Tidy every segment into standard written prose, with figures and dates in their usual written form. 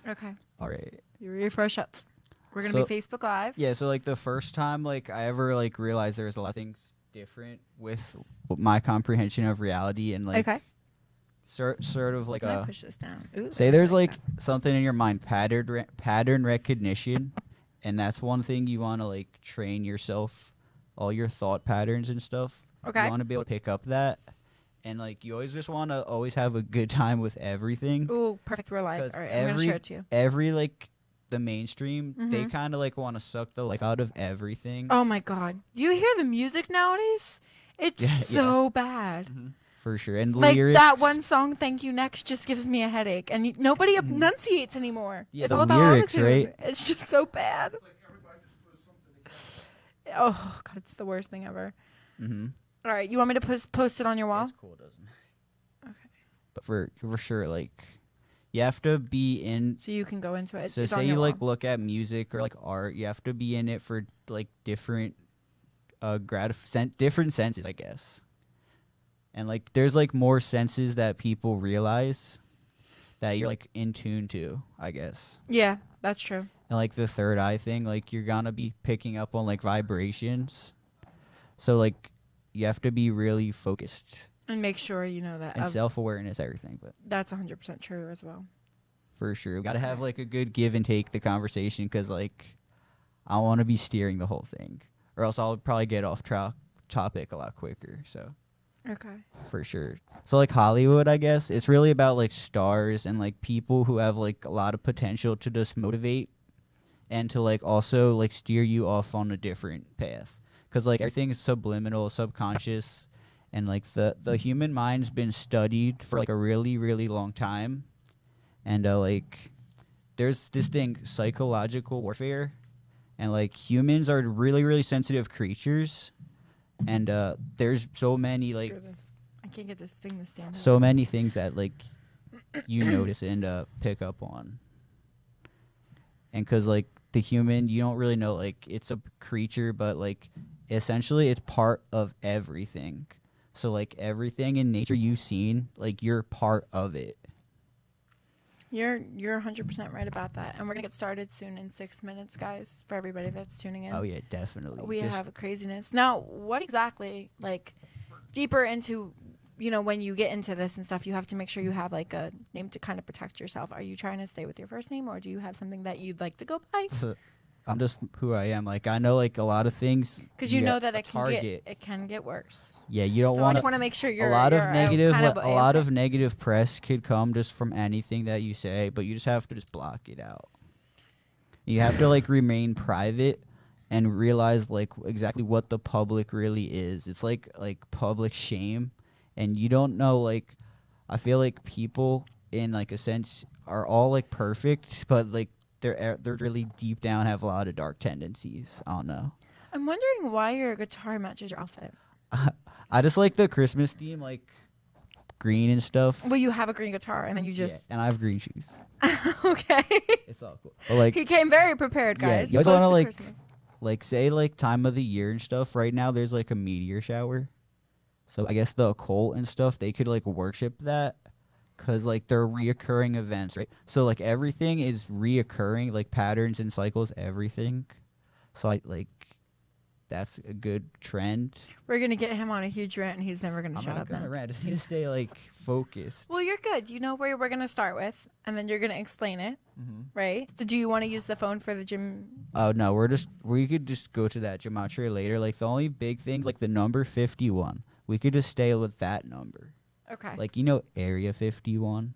Okay. All right. You refresh up. We're gonna be Facebook Live. Yeah, so like the first time like I ever like realized there was a lot of things different with my comprehension of reality and like Okay. sort of like Can I push this down? Ooh, say I there's like that. something in your mind pattern recognition, and that's one thing you want to like train yourself, all your thought patterns and stuff. Okay. You want to be able to pick up that, and like you always just want to always have a good time with everything. Ooh, perfect real life. All right, I'm gonna share it to you. Every like the mainstream, they kind of like want to suck the life out of everything. Oh my god, you hear the music nowadays? It's so bad. For sure, and like lyrics, that one song, "Thank You Next," just gives me a headache, and nobody enunciates anymore. Yeah, it's the all about lyrics, attitude. right? It's just so bad. Oh god, it's the worst thing ever. All right, you want me to post it on your wall? It's cool, doesn't it? Okay. But for sure, like you have to be in. So you can go into it. So it's say you like look at music or like art, you have to be in it for like different, different senses, I guess. And like there's like more senses that people realize that you're like in tune to, I guess. Yeah, that's true. And like the third eye thing, like you're gonna be picking up on like vibrations. So like you have to be really focused. And make sure you know that. And self-awareness, everything. But that's 100% true as well. For sure. We got to have like a good give and take the conversation because like I want to be steering the whole thing. Or else I'll probably get off topic a lot quicker. So. Okay. For sure. So like Hollywood, I guess, it's really about like stars and like people who have like a lot of potential to just motivate and to like also like steer you off on a different path. Because like everything is subliminal, subconscious. And like the human mind's been studied for like a really, really long time. And like there's this thing, psychological warfare. And like humans are really, really sensitive creatures. And there's so many like I can't get this thing to stand up. So many things that like you notice and pick up on. And because like the human, you don't really know like it's a creature, but like essentially it's part of everything. So like everything in nature you've seen, like you're part of it. You're 100% right about that. And we're going to get started soon in 6 minutes, guys, for everybody that's tuning in. Oh, yeah, definitely. We have a craziness. Now, what exactly, like, deeper into, you know, when you get into this and stuff, you have to make sure you have, like, a name to kind of protect yourself. Are you trying to stay with your first name, or do you have something that you'd like to go by? I'm just who I am. Like, I know, like, a lot of things. Because you know that it can get worse. Yeah, you don't want. I just want to make sure you're a lot of negative negative press could come just from anything that you say, but you just have to just block it out. You have to like remain private and realize like exactly what the public really is. It's like public shame, and you don't know like. I feel like people in like a sense are all like perfect, but like they're really deep down have a lot of dark tendencies. I don't know. I'm wondering why your guitar matches your outfit. I just like the Christmas theme, like green and stuff. Well, you have a green guitar, and then you just... Yeah, and I have green shoes. Okay. It's all cool. But like, he came very prepared, guys. Yeah, you always want to, like, say, like, time of the year and stuff. Right now, there's, like, a meteor shower. So I guess the occult and stuff, they could, like, worship that. Because, like, they're reoccurring events, right? So, like, everything is reoccurring, like, patterns and cycles, everything. So, like... That's a good trend. We're going to get him on a huge rant, and he's never going to shut up. I'm not going to rant. I just need to stay, like, focused. Well, you're good. You know where we're going to start with, and then you're going to explain it, right? So do you want to use the phone for the gym? Oh, no. We could just go to that gematria later. Like, the only big things, like the number 51, we could just stay with that number. Okay. Like, you know Area 51?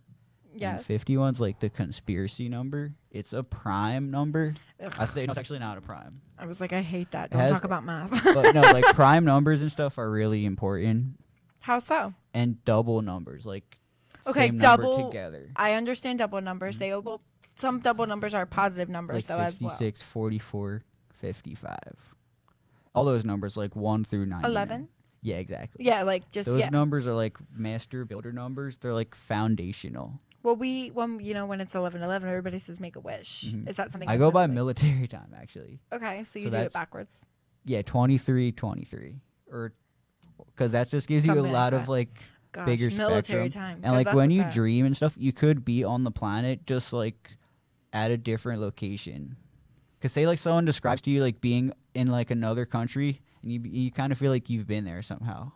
Yes. 51's like the conspiracy number. It's a prime number. Ugh. I say no, it's actually not a prime. I was like, I hate that. Don't talk about math. But no, like prime numbers and stuff are really important. How so? And double numbers, like okay, same double number together. I understand double numbers. Some double numbers are positive numbers like though 66, as well. 44, 55. All those numbers like 1 through 9. 11? Yeah, exactly. Yeah, like just those numbers are like master builder numbers. They're like foundational. Well, when it's 11/11, everybody says make a wish. Is that something? I go by military time, actually. Okay, so you do it backwards. Yeah, 23, 23, or because that just gives you a lot of like Gosh, bigger military spectrum. time. And Good like luck when with you that. dream and stuff, you could be on the planet just like at a different location. Cause say like someone describes to you like being in like another country, and you kind of feel like you've been there somehow.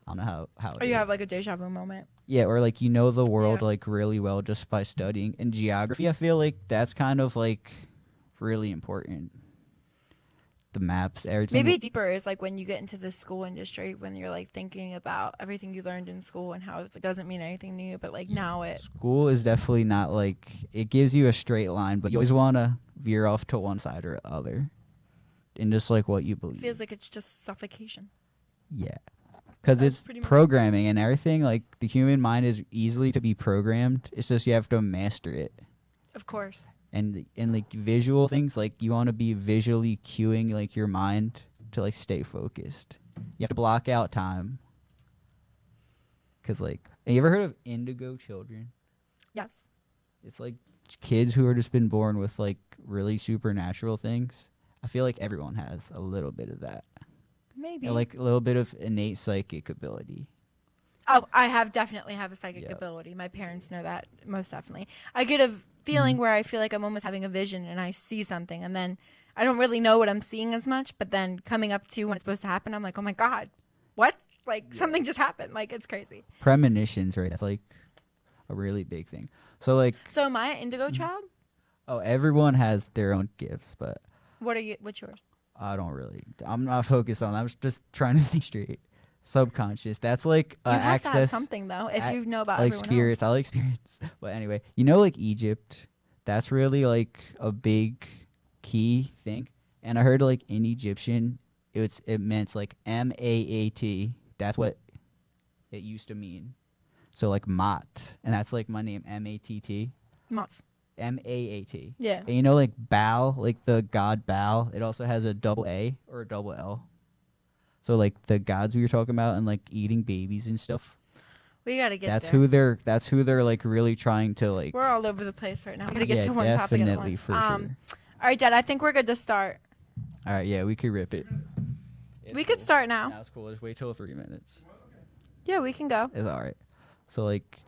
I don't know how Or it you is. have like a deja vu moment. Yeah, or like you know the world Yeah. like really well just by studying. And geography, I feel like that's kind of like really important. The maps, everything. Maybe deeper is like when you get into the school industry, when you're like thinking about everything you learned in school and how it doesn't mean anything new, but like now it School is definitely not like it gives you a straight line, but you always want to veer off to one side or other, in just like what you believe. feels like it's just suffocation. Yeah, because That's it's pretty much- programming and everything. Like the human mind is easily to be programmed. It's just you have to master it. Of course. And in like visual things, like you want to be visually cueing like your mind to like stay focused. You have to block out time. Cause like, have you ever heard of indigo children? Yes. It's like kids who are just been born with like really supernatural things. I feel like everyone has a little bit of that. Maybe. And like a little bit of innate psychic ability. Oh, I definitely have a psychic Yep. ability. My parents know that most definitely. I get a feeling where I feel like I'm almost having a vision and I see something and then I don't really know what I'm seeing as much, but then coming up to when it's supposed to happen, I'm like, oh my God, what? Like something just happened. Like it's crazy. Premonitions, right? That's like a really big thing. So like, So am I an indigo child? oh, everyone has their own gifts, but What are you? What's yours? I'm not focused on that. I'm just trying to think straight. Subconscious. That's like You have to have access, something though. If you know about like everyone spirits. else. I like spirits. But anyway, you know, like Egypt, that's really like a big key thing. And I heard like in Egyptian, it meant like MAAT. That's what it used to mean. So like Mat, and that's like my name, MATT. Mots. MAAT. Yeah. And you know, like Baal, like the god Baal, it also has a double A or a double L. So like the gods we were talking about and like eating babies and stuff. We gotta get That's there. That's who they're like really trying to like. We're all over the place right now. We gotta get Yeah, to one topic at definitely, once. for sure. All right, Dad. I think we're good to start. All right, yeah, we could rip it. We could start now. Now it's cool. Just wait till 3 minutes. Yeah, we can go. It's all right. So like,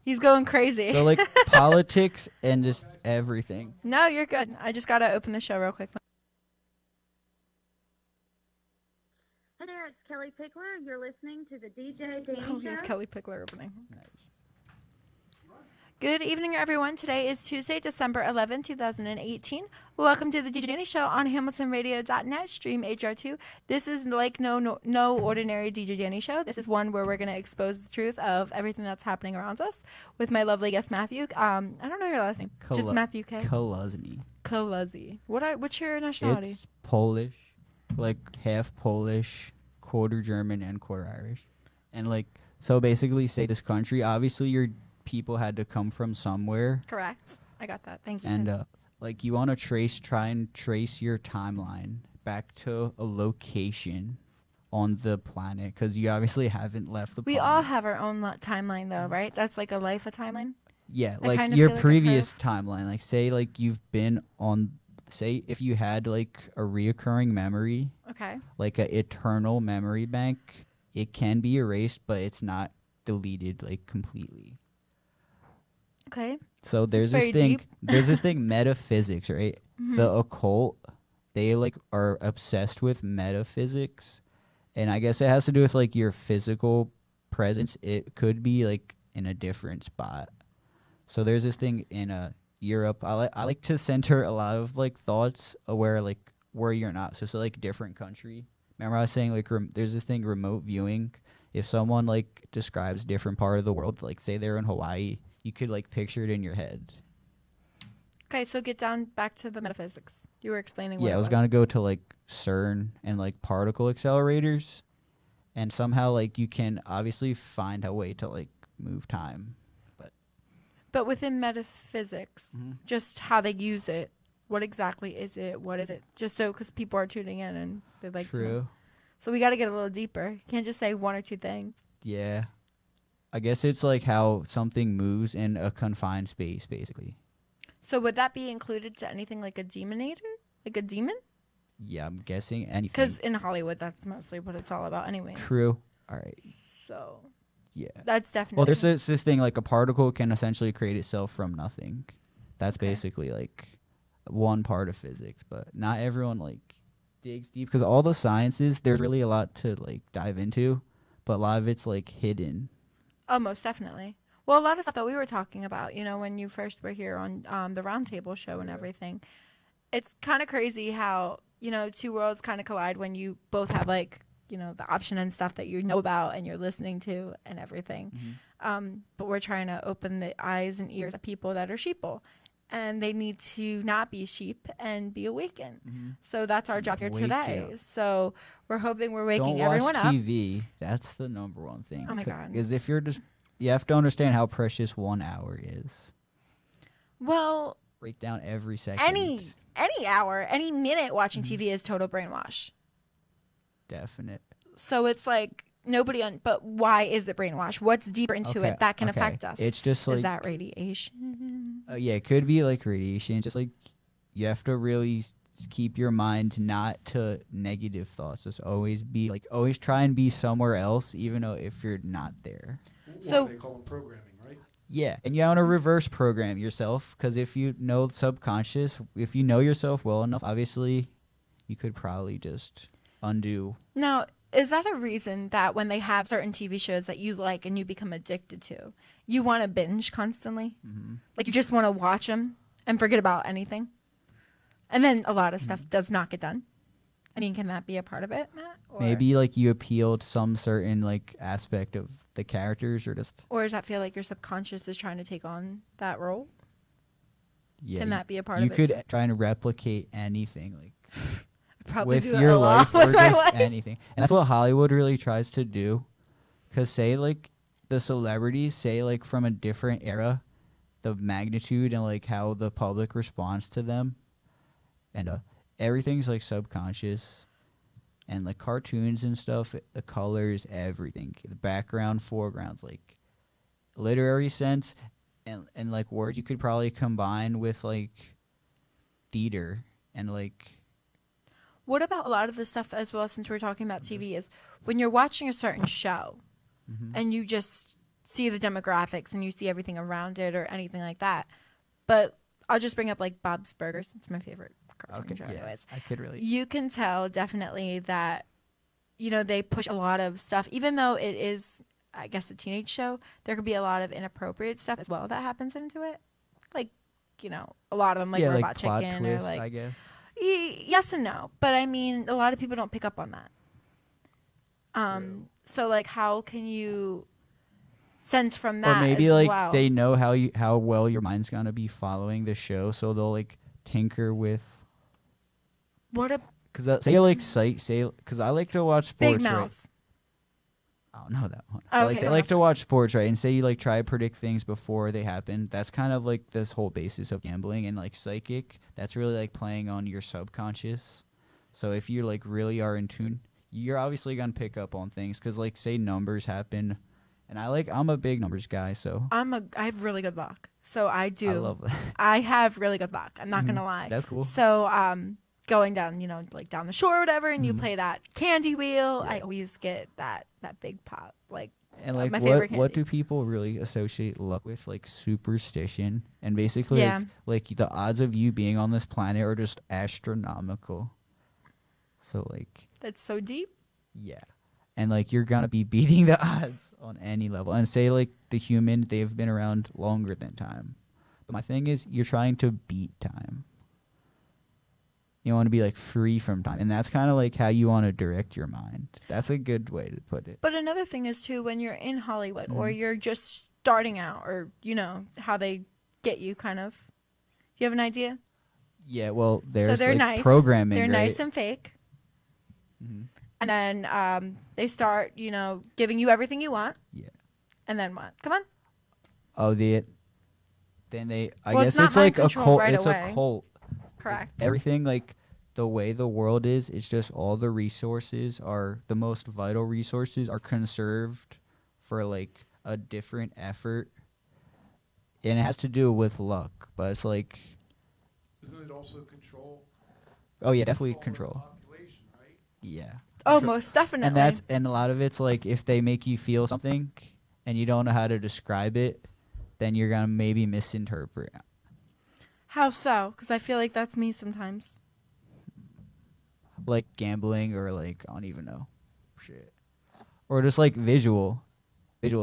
He's going crazy. so like politics and just everything. No, you're good. I just gotta open the show real quick. Hey there, it's Kelly Pickler. You're listening to the DJ Dani Oh, we have Show. Kelly Pickler opening. Nice. Good evening, everyone. Today is Tuesday, December 11, 2018. Welcome to the DJ Dani Show on HamiltonRadio.net, stream HR2. This is like no ordinary DJ Dani Show. This is one where we're going to expose the truth of everything that's happening around us with my lovely guest, Matthew. I don't know your last name. Just Matthew K. Koluzny. Koluzny. What's your nationality? It's Polish, like half Polish, quarter German, and quarter Irish. And like, so basically, say this country, obviously your people had to come from somewhere, Correct. I got that. Thank you. and like you want to try and trace your timeline back to a location on the planet, because you obviously haven't left the we planet. all have our own timeline, though, right? That's like a life, a timeline. Yeah, I like kinda your feel like I've previous timeline. Like say like you've been on, say if you had like a reoccurring memory, Okay. like a eternal memory bank, it can be erased, but it's not deleted like completely. Okay. So there's very this thing, deep. there's this thing, metaphysics, right? Mhm. The occult, they like are obsessed with metaphysics, and I guess it has to do with like your physical presence. It could be like in a different spot. So there's this thing in Europe. I like to center a lot of like thoughts where you're not. So like different country. Remember I was saying like there's this thing, remote viewing. If someone like describes different part of the world, like say they're in Hawaii, you could like picture it in your head. Okay, so get down back to the metaphysics. You were explaining. Yeah, what I was gonna go to like CERN and like particle accelerators, and somehow like you can obviously find a way to like move time. But within metaphysics, just how they use it. What exactly is it? What is it? Just so, because people are tuning in and they'd like to know. True. So we got to get a little deeper. You can't just say one or two things. Yeah. I guess it's like how something moves in a confined space, basically. So would that be included to anything like a demonator? Like a demon? Yeah, I'm guessing anything. Because in Hollywood, that's mostly what it's all about anyway. True. All right. So Yeah. That's definitely. Well, there's this thing like a particle can essentially create itself from nothing. That's Okay. basically like one part of physics, but not everyone like digs deep because all the sciences there's really a lot to like dive into, but a lot of it's like hidden. Oh, most definitely. Well, a lot of stuff that we were talking about, when you first were here on the roundtable show and everything, it's kind of crazy how, two worlds kind of collide when you both have like, the option and stuff that you know about and you're listening to and everything. But we're trying to open the eyes and ears of people that are sheeple. And they need to not be sheep and be awakened. So that's our job here Wake today. up. So we're hoping we're waking Don't everyone watch up. TV. That's the number one thing. Oh my God. Because if you're just, you have to understand how precious 1 hour is. Well, Break down every second. any hour, any minute watching TV is total brainwash. Definite. So it's like but why is it brainwash? What's deeper into it that can affect us? It's just like is that radiation? yeah, it could be like radiation. Just like you have to really keep your mind not to negative thoughts. Just always try and be somewhere else, even though if you're not there. So they call them programming, right? Yeah, and you want to reverse program yourself because if you know subconscious, if you know yourself well enough, obviously, you could probably just undo. Now, is that a reason that when they have certain TV shows that you like and you become addicted to, you want to binge constantly? Like you just want to watch them and forget about anything? And then a lot of stuff does not get done. I mean, can that be a part of it, Matt? Or, Maybe like you appeal to some certain like aspect of the characters or just. Or does that feel like your subconscious is trying to take on that role? Yeah, Can that be a part you of it? could too? try and replicate anything like. Probably With do that your a lot life or with my just life. anything. And that's what Hollywood really tries to do. Because say like the celebrities, say like from a different era, the magnitude and like how the public responds to them. And everything's like subconscious. And like cartoons and stuff, the colors, everything. The background, foregrounds, like literary sense and like words you could probably combine with like theater and like. What about a lot of the stuff as well, since we're talking about TV, is when you're watching a certain show and you just see the demographics and you see everything around it or anything like that. But I'll just bring up like Bob's Burgers. It's my favorite cartoon show anyways. I could really. You can tell definitely that, they push a lot of stuff. Even though it is, I guess, a teenage show, there could be a lot of inappropriate stuff as well that happens into it. Like, a lot of them like yeah, Robot like plot Chicken twist, or like... I guess. Yes and no, but I mean, a lot of people don't pick up on that. So like, how can you sense from that? Or maybe as like well? they know how well your mind's gonna be following the show, so they'll like tinker with. What a Cause say like cause I like to watch sports. Big Mouth. Right? I don't know that one. Oh, I okay, like to watch sports, right? And say you like try to predict things before they happen. That's kind of like this whole basis of gambling and like psychic. That's really like playing on your subconscious. So if you like really are in tune, you're obviously gonna pick up on things. Cause like say numbers happen, and I'm a big numbers guy, so. I have really good luck. So I do. I love that. I have really good luck. I'm not gonna lie. That's cool. So going down, like down the shore or whatever, and you play that candy wheel, Yeah. I always get that big pop. Like, And like my favorite what candy. do people really associate luck with? Like superstition, and basically Yeah. like the odds of you being on this planet are just astronomical. So like That's so deep. yeah, and like you're gonna be beating the odds on any level. And say like the human, they've been around longer than time. But my thing is, you're trying to beat time. You want to be like free from time, and that's kind of like how you want to direct your mind. That's a good way to put it. But another thing is too, when you're in Hollywood or Mm-hmm. you're just starting out, or how they get you kind of. You have an idea? Yeah, well, there's So they're like nice. programming. They're right? nice and fake. Mm-hmm. And then they start, giving you everything you want. Yeah. And then what? Come on. Oh, then they. I Well, guess it's not it's like mind a control cult. right It's away. a cult. Correct. Everything like the way the world is. It's just all the resources are the most vital resources are conserved for like a different effort, and it has to do with luck. But it's like, Isn't it also control? oh yeah, definitely of control. the population, right? Yeah. Oh, Control. most definitely. And a lot of it's like if they make you feel something, and you don't know how to describe it, then you're gonna maybe misinterpret. How so? Because I feel like that's me sometimes. Like gambling or like I don't even know, shit, or just like visual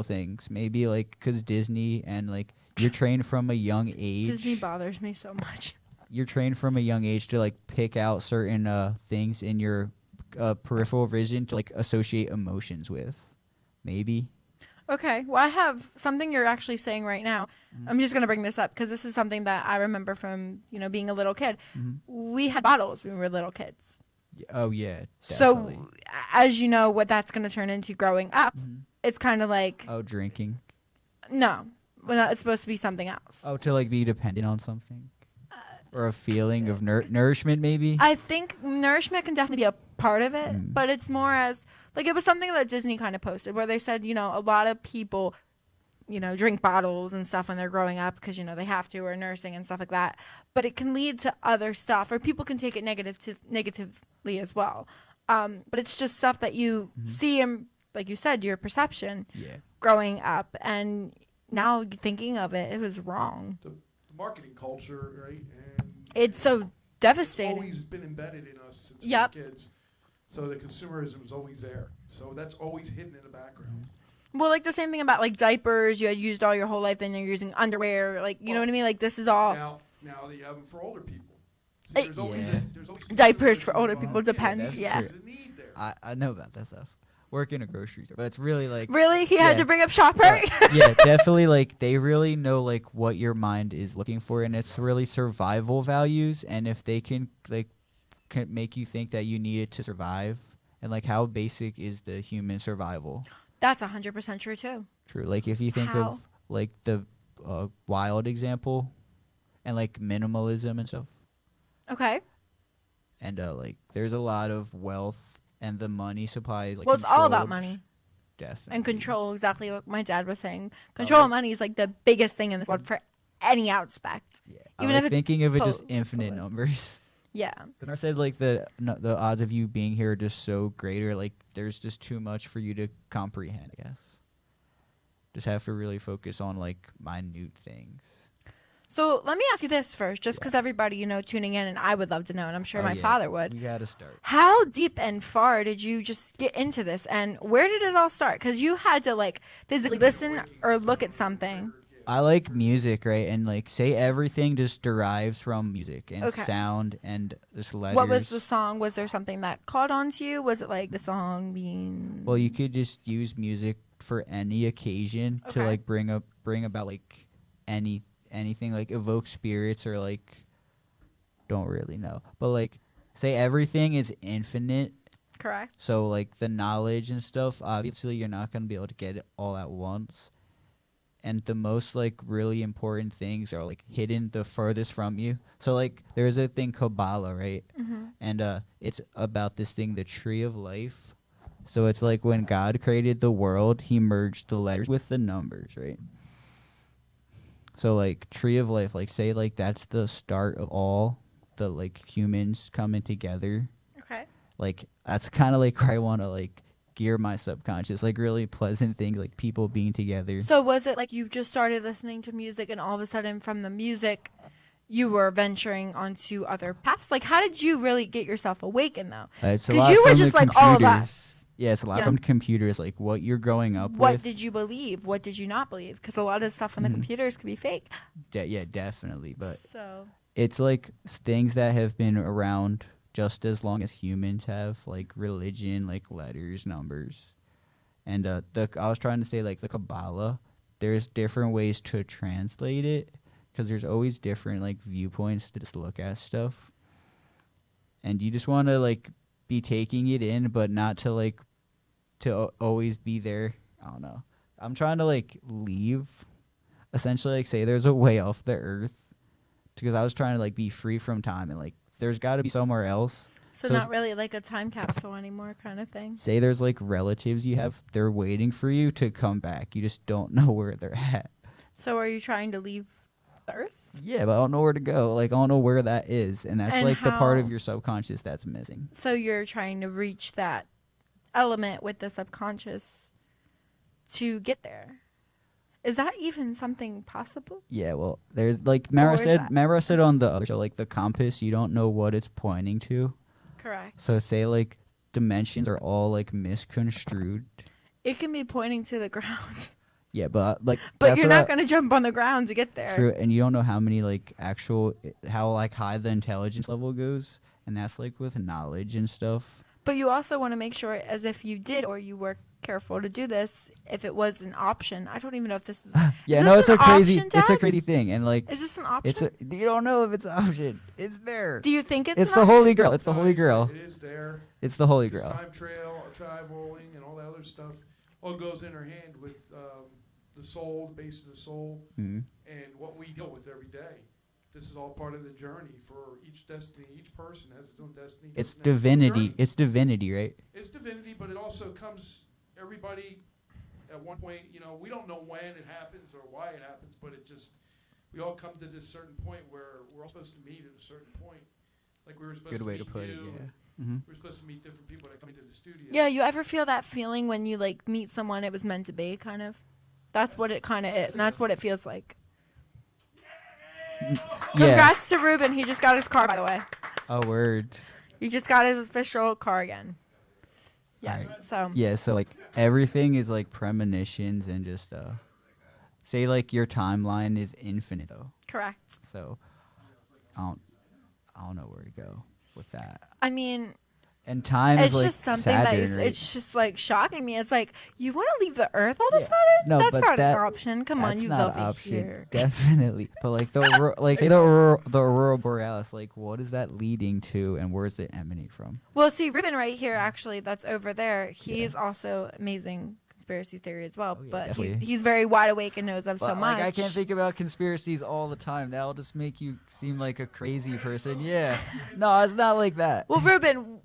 things. Maybe like because Disney and like you're trained from a young age. Disney bothers me so much. You're trained from a young age to like pick out certain things in your peripheral vision to like associate emotions with. Maybe. Okay, well, I have something you're actually saying right now. I'm just going to bring this up because this is something that I remember from, being a little kid. We had bottles when we were little kids. Oh, yeah. Definitely. So, as you know, what that's going to turn into growing up, it's kind of like... Oh, drinking? No. Well, it's supposed to be something else. Oh, to like be dependent on something? Or a feeling of nourishment, maybe? I think nourishment can definitely be a part of it, but it's more as... Like, it was something that Disney kind of posted where they said, a lot of people, drink bottles and stuff when they're growing up because, they have to, or nursing and stuff like that. But it can lead to other stuff, or people can take it negatively as well. But it's just stuff that you see in, like you said, your perception growing up. And now thinking of it, it was wrong. The marketing culture, right? And It's so devastating. It's always been embedded in us since we Yep. were kids. So the consumerism is always there. So that's always hidden in the background. Well, like the same thing about like diapers. You had used all your whole life, and you're using underwear. Like, you know what I mean? Like, this is all Now you have them for older people. See, there's always diapers for older people. Yeah, Depends. that's Yeah. true. There's a need there. I know about that stuff. Work in a grocery store. But it's really like... Really? He had Yeah. to bring up Shopper? Yeah, definitely. Like, they really know, like, what your mind is looking for. And it's really survival values. And if they can make you think that you need it to survive... And, like, how basic is the human survival? That's 100% true, too. True. Like, if you think How? of, like, the wild example and, like, minimalism and stuff. Okay. And, like, there's a lot of wealth and the money supply is, like, Well, it's all about controlled. money Definitely. and control, exactly what my dad was saying. Control of money is, like, the biggest thing in this world for any aspect. Yeah. Even I if like it's thinking of it just totally- infinite numbers. Yeah. Then I said, like, the odds of you being here are just so greater. Like, there's just too much for you to comprehend, I guess. Just have to really focus on, like, minute things. So let me ask you this first, just because everybody, tuning in, and I would love to know, and I'm sure Oh, my yeah. father would. We got to start. How deep and far did you just get into this, and where did it all start? Because you had to, like, physically listen or look at something. I like music, right? And, like, say everything just derives from music and Okay. sound and just letters. What was the song? Was there something that caught on to you? Was it, like, the song being... Well, you could just use music for any occasion to, Okay. like, bring about, like, anything, like, evoke spirits or, like, don't really know. But, like, say everything is infinite. Correct. So, like, the knowledge and stuff, obviously you're not going to be able to get it all at once. And the most, like, really important things are, like, hidden the furthest from you. So, like, there's a thing, Kabbalah, right? And it's about this thing, the tree of life. So it's like when God created the world, he merged the letters with the numbers, right? So, like, tree of life, like, say, like, that's the start of all the, like, humans coming together. Okay. Like, that's kind of, like, where I want to, like, gear my subconscious, like, really pleasant things, like, people being together. So was it like you just started listening to music, and all of a sudden from the music, you were venturing onto other paths? Like, how did you really get yourself awakened, though? It's a Because lot you were from just the like all of computers. us. Yeah, it's a lot Yeah. from computers, like, what you're growing up What with. did you believe? What did you not believe? Because a lot of stuff on the computers could be fake. Yeah, definitely. But So it's, like, things that have been around just as long as humans have, like, religion, like, letters, numbers. And I was trying to say, like, the Kabbalah, there's different ways to translate it because there's always different, like, viewpoints to just look at stuff. And you just want to, like, be taking it in, but not to, like, always be there. I don't know. I'm trying to, like, leave, essentially, like, say there's a way off the earth because I was trying to, like, be free from time and, like, there's got to be somewhere else. So not really like a time capsule anymore kind of thing. Say there's, like, relatives you have, they're waiting for you to come back. You just don't know where they're at. So are you trying to leave the earth? Yeah, but I don't know where to go. Like, I don't know where that is. And that's, And like, the part of how- your subconscious that's missing. So you're trying to reach that element with the subconscious to get there. Is that even something possible? Yeah, well, there's like Or is that- Mara said on the other show, like the compass, you don't know what it's pointing to. Correct. So say like dimensions are all like misconstrued. It can be pointing to the ground. Yeah, but like But that's you're what not going to jump on the ground to get there. true, and you don't know how many like how like high the intelligence level goes, and that's like with knowledge and stuff. But you also want to make sure, as if you did or you were careful to do this, if it was an option. I don't even know if this is. Yeah, is no, this it's a an crazy, option, it's a Dad? crazy thing, and like Is this an option? you don't know if it's an option. It's there. Do you think it's It's an the option? Holy Grail. It's the Holy Grail. It is there. It's the Holy This Grail. time traveling, and all that other stuff all goes in her hand with the soul, the base of the soul, Mhm. and what we deal with every day. This is all part of the journey for each destiny. Each person has its own destiny. It's person has its own divinity. journey. It's divinity, right? It's divinity, but it also comes, everybody at one point, we don't know when it happens or why it happens, but we all come to this certain point where we're all supposed to meet at a certain point. Like we were supposed Good to way meet to put it. you, Yeah. Mm-hmm. we're supposed to meet different people that come into the studio. Yeah, you ever feel that feeling when you like meet someone it was meant to be, kind of? That's what it kind of is, and that's what it feels like. Yeah. Congrats to Ruben. He just got his car, by the way. A word. He just got his official car again. Yes. Alright. So Yeah. So like everything is like premonitions and just say like your timeline is infinite though. correct. So I don't know where to go with that. I mean, And time it's is like just something Saturn, that right? it's just like shocking me. It's like, you want to leave the Earth all of a Yeah. sudden? No, That's but not that- an option. Come That's on, you not love an it option, here. definitely. But like the aurora borealis, like what is that leading to, and where does it emanate from? Well, see, Ruben right here, actually, that's over there. He's also amazing conspiracy theory as well, Oh, yeah, but definitely. he's very wide awake and knows of so But, much. like I can't think about conspiracies all the time. That'll just make you seem like a crazy person. Yeah, no, it's not like that. Well, Ruben,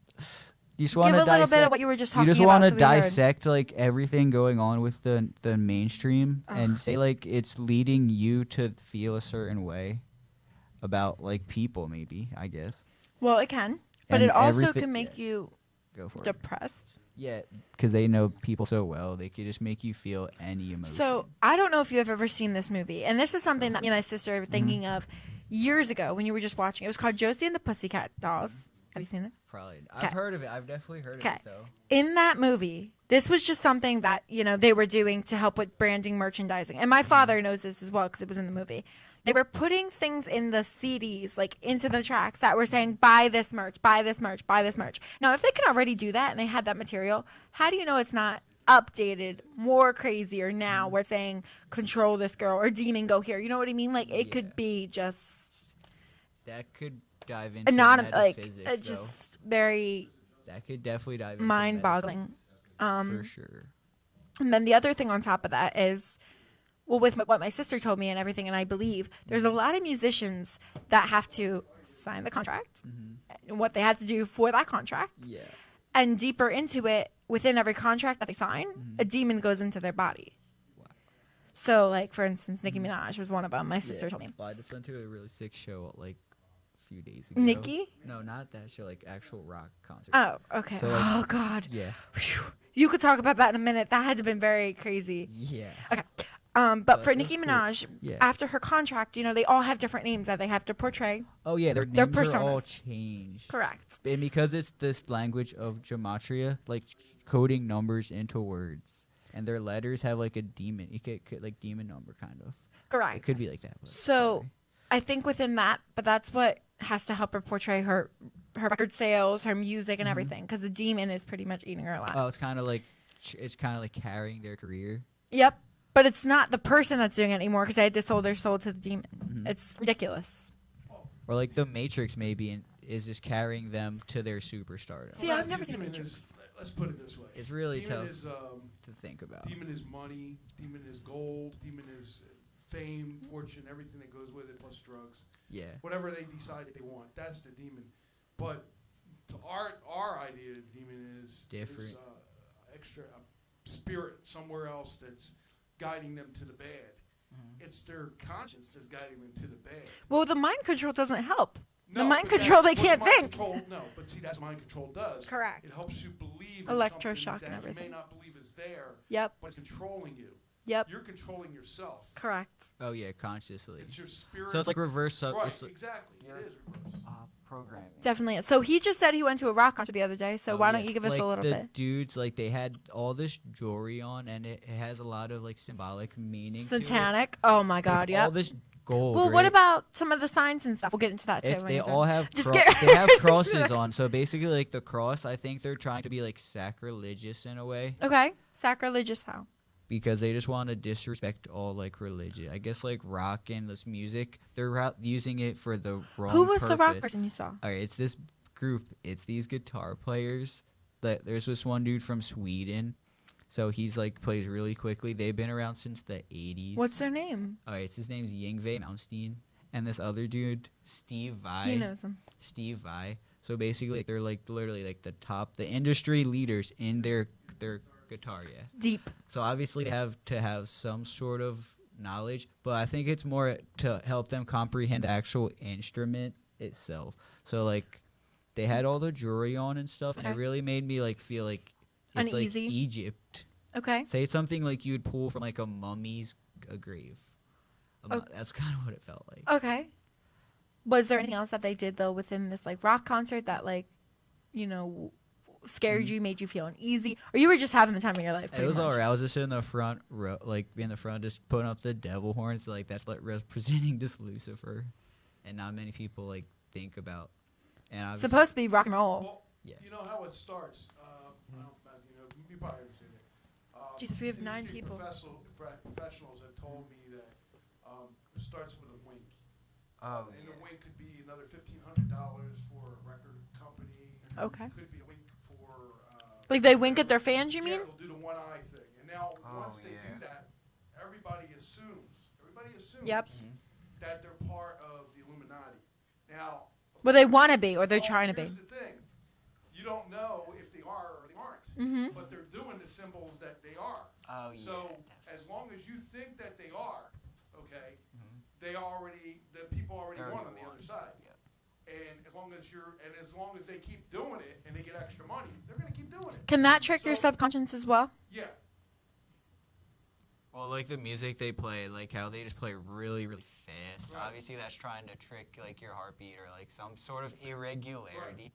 You just give want a to little dissect. bit of what you were just talking You just about. want to so we heard. dissect like everything going on with the mainstream and say like it's leading you to feel a certain way about like people, maybe, I guess. Well, it can, but And it also everything- can make you Go for it. depressed. Yeah, because they know people so well, they could just make you feel any emotion. So I don't know if you've ever seen this movie, and this is something that me and my sister were thinking of years ago when you were just watching. It was called Josie and the Pussycat Dolls. Have you seen it? Probably, Okay. I've heard of it. I've definitely heard of Okay. it though. In that movie, this was just something that, they were doing to help with branding, merchandising. And my father knows this as well because it was in the movie. They were putting things in the CDs, like into the tracks that were saying, buy this merch, buy this merch, buy this merch. Now, if they can already do that and they had that material, how do you know it's not updated, more crazier now where it's saying, control this girl or demon go here? You know what I mean? Like, it could be just That could dive into anonymous, like, metaphysics, though. just very That could definitely dive into mind-boggling. metaphysics, for sure. And then the other thing on top of that is, well, with what my sister told me and everything, and I believe, there's a lot of musicians that have to sign the contract and what they have to do for that contract. Yeah. And deeper into it, within every contract that they sign, a demon goes into their body. Wow. So, like, for instance, Nicki Minaj was one of them. My sister told me. Well, I just went to a really sick show like a few days ago. Nicki? No, not that show. Like actual rock concert. Oh, okay. So, like- oh, God. Yeah. Phew. You could talk about that in a minute. That had to have been very crazy. Yeah. Okay. But for that's Nicki cool. Minaj, Yeah. after her contract, they all have different names that they have to portray. Oh yeah, their Their names are all personas. changed. Correct. And because it's this language of gematria, like coding numbers into words, and their letters have like a demon, could like demon number kind of. It Correct. could be like that. But So sorry. I think within that, but that's what has to help her portray her record sales, her music, and everything, because the demon is pretty much eating her alive. Oh, it's kind of like carrying their career. Yep. But it's not the person that's doing it anymore because they had to sold their soul to the demon. It's ridiculous. Or like the Matrix maybe is just carrying them to their superstardom. See, I've never seen The Matrix. Let's put it this way. It's really demon tough is, to think about. demon is money. Demon is gold. Demon is fame, fortune, everything that goes with it, plus drugs. Yeah. Whatever they decide that they want, that's the demon. But to our idea of demon is Different. Is, extra spirit somewhere else that's guiding them to the bad. It's their conscience that's guiding them to the bad. Well, the mind control doesn't help. No, mind but control, that's they what can't mind think. Control, no, but see, that's what mind control does. Correct. It helps you believe in Electroshock something and that you everything. may not believe is there, Yep. but it's controlling you. Yep. You're controlling yourself. Correct. Oh yeah, consciously. It's your spirit. So it's like reverse up. Right, It's like, exactly. It is reverse. programming. Definitely. So he just said he went to a rock concert the other day. So Oh, why yeah. don't you give us Like, a little the bit? dudes, like, they had all this jewelry on, and it has a lot of like symbolic meaning. to it. Satanic. Oh my God. Like, Yeah. all this gold. Well, right? what about some of the signs and stuff? We'll get into that too. If when they you're done. all have Just they get- have crosses on, so basically like the cross, I think they're trying to be like sacrilegious in a way Okay. Sacrilegious how? because they just want to disrespect all like religion. I guess like rock and this music, they're using it for the wrong. Who was the rock purpose. person you saw? All right, it's this group. It's these guitar players. That there's this one dude from Sweden, so he's like plays really quickly. They've been around since the 80s. What's their name? All right, his name's Yngwie Malmsteen, and this other dude, Steve Vai. He knows them. Steve Vai. So basically, like, they're like literally like the industry leaders in their guitar. Yeah. Deep. So obviously they have to have some sort of knowledge, but I think it's more to help them comprehend the actual instrument itself. So like, they had all the jewelry on and stuff, and it Okay. really made me like feel like it's Uneasy. like Egypt. Okay. Say it's something like you'd pull from like a mummy's grave. That's kind of what it felt like. Okay. Was there anything else that they did though within this like rock concert that like, you know, scared you, made you feel uneasy, or you were just having the time of your life? It pretty was much? alright. I was just in the front row, like in the front, just putting up the devil horns. Like that's like representing this Lucifer, and not many people like think about. And I was Supposed to be rock and roll. Well, Yeah. you know how it starts. I don't imagine, you probably understand it. Jesus, we have 9 industry people. Professionals have told me that it starts with a wink. And a wink could be another $1,500 for a record company. Okay. Could be a wink for. Like they wink at their fans, you mean? Yeah, they'll do the one eye thing. And now once they do that, everybody assumes. Yep. That they're part of the Illuminati. Now. Well, they want to be, or they're trying to be. Here's the thing. You don't know if they are or they aren't. Mm-hmm. But they're doing the symbols that they are. Oh, So as long as you think that they are, okay, they already, the people already won on the other side. And as long as they keep doing it and they get extra money, they're gonna keep doing it. Can that trick your So- subconscious as well? Yeah. Well, like the music they play, like how they just play really, really fast. Right. Obviously, that's trying to trick like your heartbeat or like some sort of irregularity.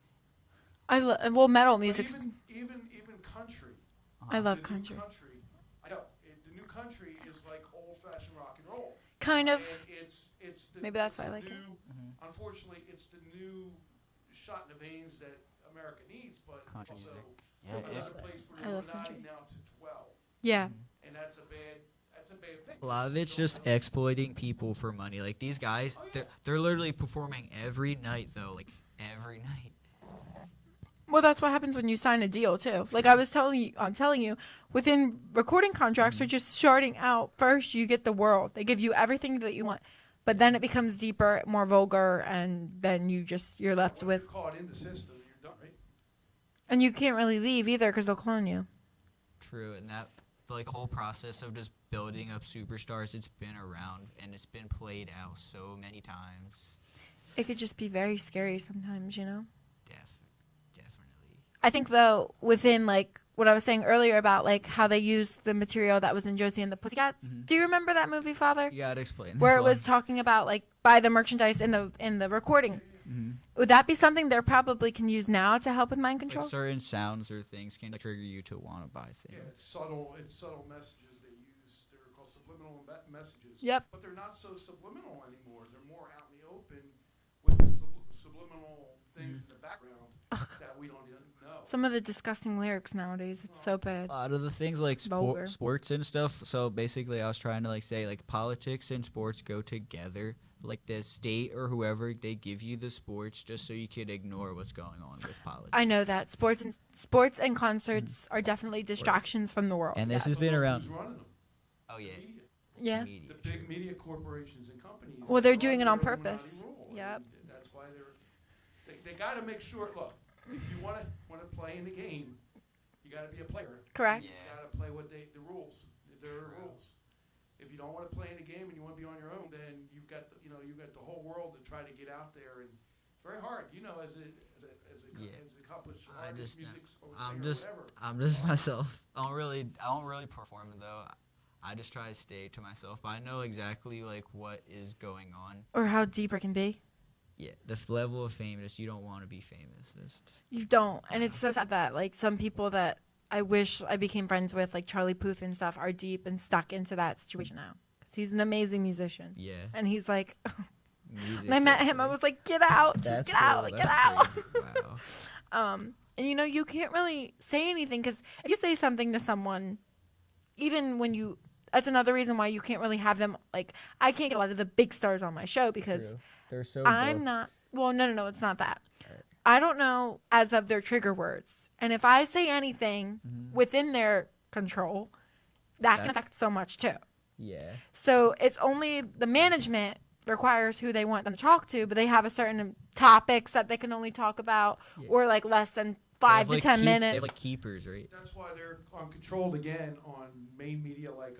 Well, metal But music. even country. I love the new country. I know. The new country is like old-fashioned rock and roll. Kind of. And it's the, Maybe that's it's why I the like it. new, Unfortunately, it's the new shot in the veins that America needs, but Country also music. Yeah, another place for I love Illuminati country. now to dwell, Yeah. and that's a bad thing. A lot of it's just exploiting people for money. Like these guys, they're literally performing every night though, like every night. Well, that's what happens when you sign a deal too. Like I'm telling you, within recording contracts are just starting out. First, you get the world. They give you everything that you want, but then it becomes deeper, more vulgar, and then you're left Once with, you're caught in the system, you're done, right? and you can't really leave either because they'll clone you. True, and that like the whole process of just building up superstars, it's been around and it's been played out so many times. It could just be very scary sometimes, you know. Definitely. I think though, within like what I was saying earlier about like how they used the material that was in Josie and the Pussycats. Do you remember that movie, Father? You gotta explain. Where this it was one. talking about like buy the merchandise in the recording. Would that be something they probably can use now to help with mind Like control? certain sounds or things can trigger you to want to buy things. Yeah, it's subtle messages they use. They're called subliminal messages. Yep. But they're not so subliminal anymore. They're more out in the open with subliminal things in the background that we don't even know. Some of the disgusting lyrics nowadays, it's so bad. A lot of the things like Vulgar. sports and stuff. So basically, I was trying to like say like politics and sports go together. Like the state or whoever, they give you the sports just so you could ignore what's going on with politics. I know that sports and concerts are definitely distractions from the world. And this Yes. has been Who's around. running them? Oh yeah. Media. Yeah. Media, The big media corporations and companies. Well, they're are doing it their on Illuminati purpose. rule, Yep. and that's why they got to make sure. Look, if you want to play in the game, you got to be a player. Correct. You got to play what the rules. There are rules. If you don't want to play in the game and you want to be on your own, then you've got the whole world to try to get out there, and it's very hard. You know, as an accomplished artist, music or singer, whatever. I'm just myself. I don't really perform though. I just try to stay to myself. But I know exactly like what is going on. Or how deep it can be. Yeah, the level of famous, you don't want to be famous. You don't. And it's so sad that like some people that I wish I became friends with, like Charlie Puth and stuff, are deep and stuck into that situation now. Because he's an amazing musician. Yeah. And he's like, Music when I met him, I was like, get out. Just get out. Like, get out. Wow. And you know, you can't really say anything because if you say something to someone, even when you, that's another reason why you can't really have them, like, I can't get a lot of the big stars on my show because True. They're so I'm booked. not, well, no, it's not that. Right. I don't know as of their trigger words. And if I say anything within their control, that can affect so much too. Yeah. So it's only the management requires who they want them to talk to, but they have a certain topics that they can only talk about or like less than 5 to 10 minutes. They have like keepers, right? That's why they're controlled again on main media like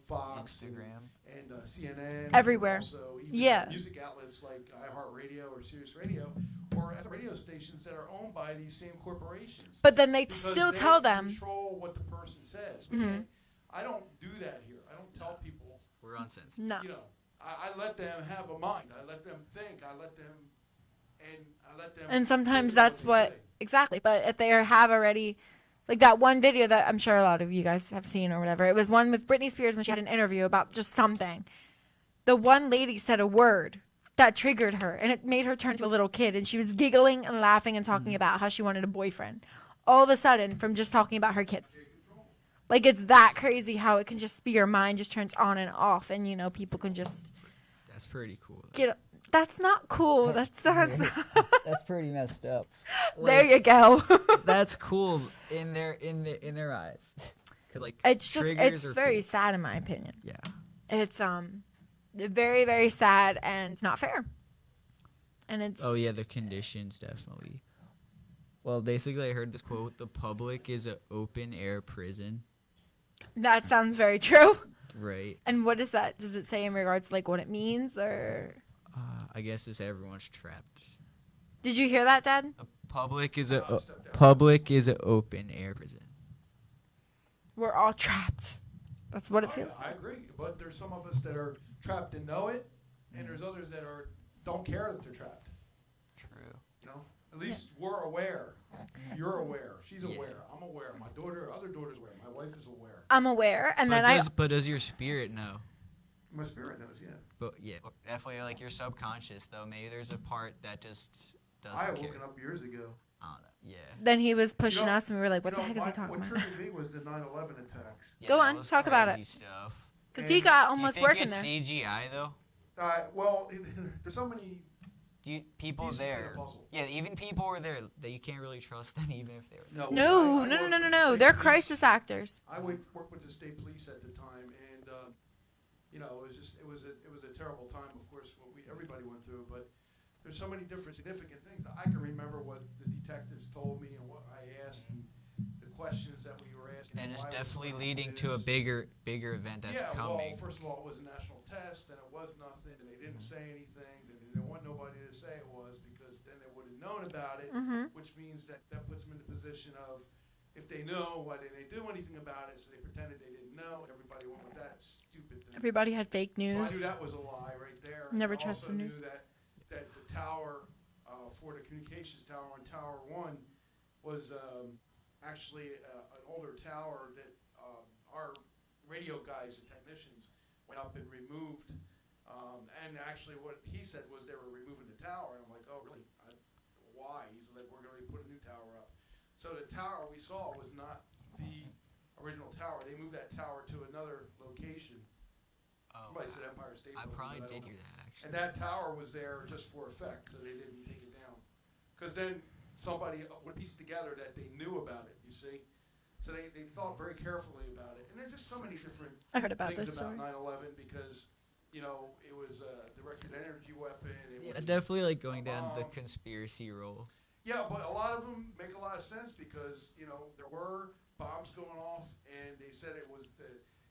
Fox, Instagram, and CNN. Everywhere. And also even music outlets like iHeartRadio or Sirius Radio or FM radio stations that are owned by these same corporations. But then they Because still they tell them. control what the person says. I don't do that here. I don't tell people. we're uncensored. No. You know, I let them have a mind. I let them think. I let them. And sometimes think that's they what, say. exactly. But if they have already, like that one video that I'm sure a lot of you guys have seen or whatever, it was one with Britney Spears when she had an interview about just something. The one lady said a word that triggered her and it made her turn to a little kid and she was giggling and laughing and talking about how she wanted a boyfriend. All of a sudden, from just talking about her kids. Like it's that crazy how it can just be your mind just turns on and off and you know people can just That's pretty cool. get. That's not cool. That's not. That's pretty messed up. There you go. That's cool in their eyes. Cause like It's just triggers it's are very cool. sad in my opinion. Yeah. It's very very sad and it's not fair. And it's Oh yeah, the conditions definitely. Well, basically, I heard this quote: "The public is an open air prison." that sounds very true. Right. And what is that? Does it say in regards to like what it means or? I guess it's everyone's trapped. Did you hear that, Dad? The public is a Step down. public is an open air prison. We're all trapped. That's what it Oh, feels. yeah, I agree, but there's some of us that are trapped and know it, and there's others that don't care that they're trapped. True. You know, at least we're aware. You're aware. She's Yeah. aware. I'm aware. My other daughter's aware. My wife is aware. I'm aware, and then But does your spirit know? My spirit knows. Yeah. But yeah, definitely like your subconscious though. Maybe there's a part that just doesn't I had care. woken up years ago. I don't know. Yeah. then he was pushing know- us, and we were like, "What You the know, heck is he talking what about?" triggered me was the 9/11 attacks. Yeah, Go that on, was talk about crazy it. Stuff. Because he And- got Do almost you think working it's there. CGI though? Well, there's so many. People Pieces to the there. puzzle. Yeah, even people were there that you can't really trust them even if they were. No, No, I no, no, worked no, no, with no. state They're police. crisis actors. I worked with the state police at the time, and you know, it was a terrible time. Of course, what everybody went through, but there's so many different significant things. I can remember what the detectives told me and what I asked, and the questions that we were asking. And it's why it was definitely going leading like to a this. bigger event that's yeah, coming. well, first of all, it was a national test, and it was nothing, and they didn't say anything, and they didn't want nobody to say it was because then they would have known about it, which means that puts them in the position of if they know, why didn't they do anything about it? So they pretended they didn't know, and everybody went with that stupid thing. Everybody had fake So I news. knew that was a lie right there. Never I trust also the knew news. that the tower for the communications tower on Tower 1 was actually an older tower that our radio guys and technicians went up and removed. And actually what he said was they were removing the tower. And I'm like, oh, really? Why? He said, we're going to put a new tower up. So the tower we saw was not the original tower. They moved that tower to another location. Oh, Somebody said Empire State I Building, probably but I did don't hear know. that actually. And that tower was there just for effect, so they didn't take it down. Because then somebody would piece together that they knew about it, you see? So they thought very carefully about it. And there's just so many different I heard about things this about story. 9/11 because, you know, it was a directed energy weapon. Yeah, it's definitely like going down the Um, conspiracy role. Yeah, but a lot of them make a lot of sense because, you know, there were bombs going off and they said it was the,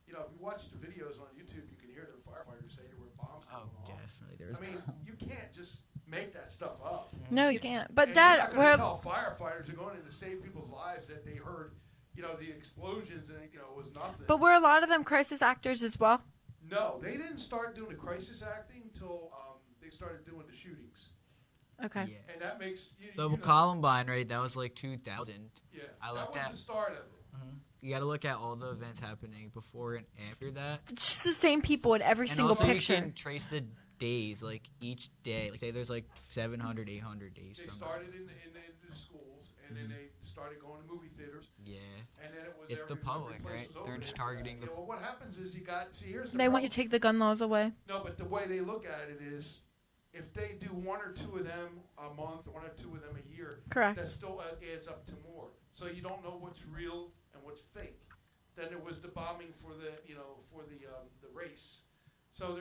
you know, if you watch the videos on YouTube, you can hear the firefighters say there were bombs Oh, going off. definitely. There was. I mean, you can't just make that stuff up. No, you can't. But And Dad, you're not we're going to tell firefighters are going in to save people's lives that they heard the explosions and it was nothing. But were a lot of them crisis actors as well? No, they didn't start doing the crisis acting until they started doing the shootings. Okay. Yeah. And that makes The Columbine, right? That was like 2000. Yeah, I looked that at. was the start of it. You got to look at all the events happening before and after that. It's just the same people in every And single also picture. you can trace the days, like each day. Like say there's like 700, 800 days. They from started in the schools, and then they started going to movie theaters. Yeah. And then it was It's the public, right? They're just targeting the. Well, what happens is here's the They want problem. you to take the gun laws away. No, but the way they look at it is, if they do one or two of them a month, one or two of them a year, Correct. that still adds up to more. So you don't know what's real and what's fake. Then there was the bombing for the race. So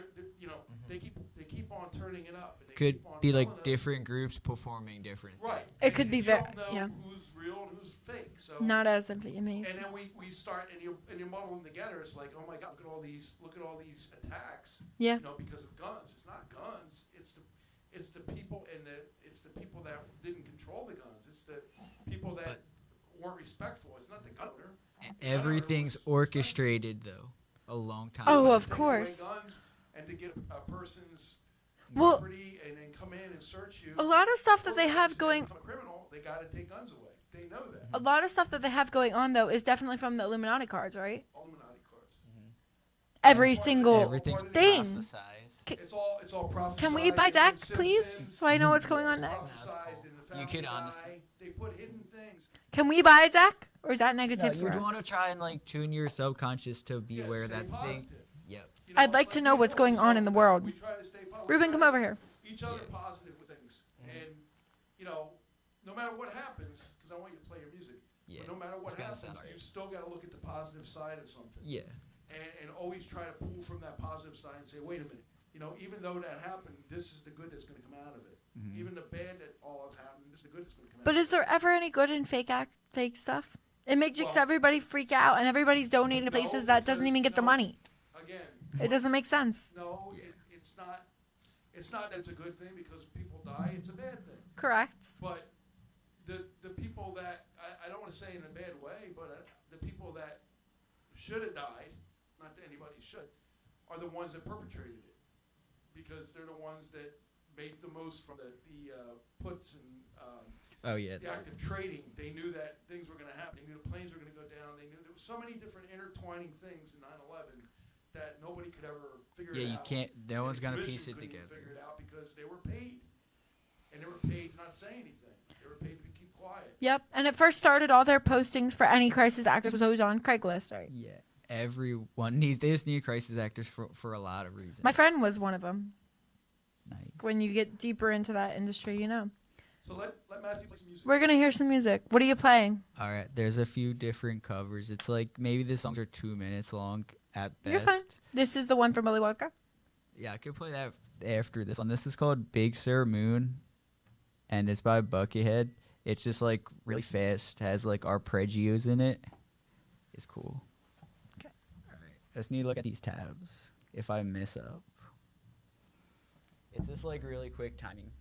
they keep on turning it up. And they Could keep on be like telling us- different groups performing different. Right. It could And be you very- don't know yeah. who's real and who's fake. So Not as amazing. and then we start and you muddle them together. It's like, oh my God, look at all these attacks. Yeah. Because of guns. It's not guns. It's the people it's the people that didn't control the guns. It's the people that weren't respectful. It's not the gunner. Everything's orchestrated though. A long time. Oh, ago. of course. To take away guns and to get a person's Well- property and then come in and search you. A lot of stuff that they have If going. become a criminal, they got to take guns away. They know that. A lot of stuff that they have going on though is definitely from the Illuminati cards, right? Illuminati cards. Every Part of it. single Everything's thing. prophesized. It's all prophesized. Can we buy in deck, The please, Simpsons. so I know what's going on It's next? prophesized in the Family You could Guy. honestly- They put hidden things. Can we buy a deck, or is that No, negative you for want to us? try and like tune your subconscious to be Yeah, aware of stay that thing. positive. Yep. I'd like to know what's going on in the world. We try to stay positive. Ruben, come over here. Each other Yeah. positive with things, and no matter what happens, because I want you to play your music. Yeah. But no matter what It's gonna happens, sound you right. still got to look at the positive side of something. Yeah. And always try to pull from that positive side and say, wait a minute, even though that happened, this is the good that's going to come out of it. Mhm. Even the bad that all has happened, this is the good that's going to come out But of is there ever any good in fake stuff? It makes Well- everybody freak out, and everybody's donating to No, places that doesn't because- even get the no. money. it. Again, It doesn't make sense. no, it's not. It's not that it's a good thing because people die. It's a bad thing. Correct. But the people that I don't want to say in a bad way, but the people that should have died, not that anybody should, are the ones that perpetrated it, because they're the ones that made the most from the puts and Oh yeah. the active trading. They knew that things were going to happen. They knew the planes were going to go down. They knew there was so many different intertwining things in 9/11 that nobody could ever figure Yeah, it you out. can't. No And one's the gonna commission piece it couldn't even together. Figure it out because they were paid, and they were paid to not say anything. They were paid to keep quiet. Yep. And it first started all their postings for any crisis actors was always on Craigslist, right? Yeah. Everyone needs. They just need crisis actors for a lot of reasons. My friend was one of them. Nice. When you get deeper into that industry, So let Matthew play some music. We're gonna hear some music. What are you playing? All right. There's a few different covers. It's like maybe the songs are 2 minutes long at best. You're fine. This is the one from Willy Wonka. Yeah, I could play that after this one. This is called Big Sur Moon, and it's by Buckethead. It's just like really fast. Has like arpeggios in it. It's cool. Okay. All right. I just need to look at these tabs. If I mess up, it's just like really quick timing.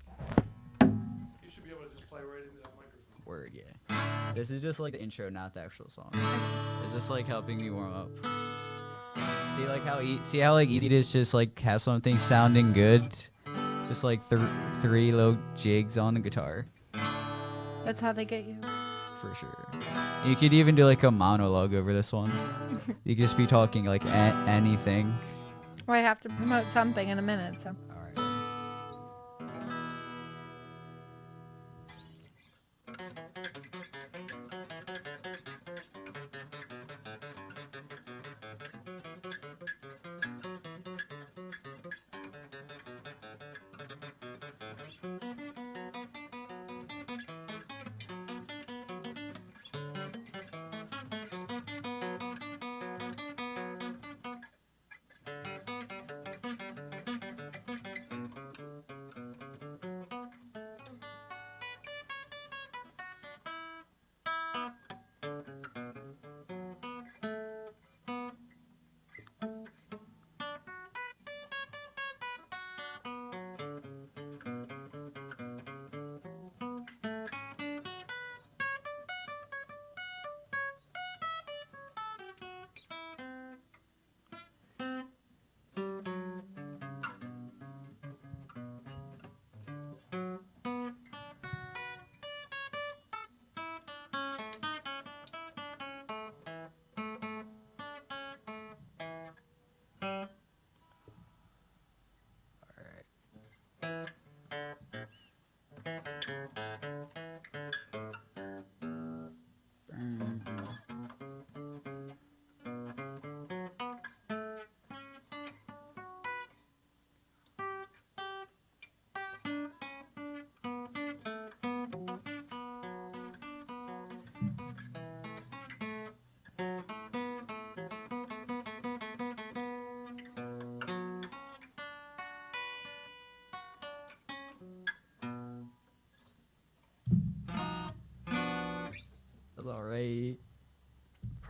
You should be able to just play right into that microphone. Word, yeah. This is just like the intro, not the actual song. It's just like helping me warm up. See like how like easy it is just like have something sounding good. Just like three low jigs on the guitar, That's how they get you. for sure. You could even do like a monologue over this one. You could just be talking like anything. Well, I have to promote something in a minute, so. All right.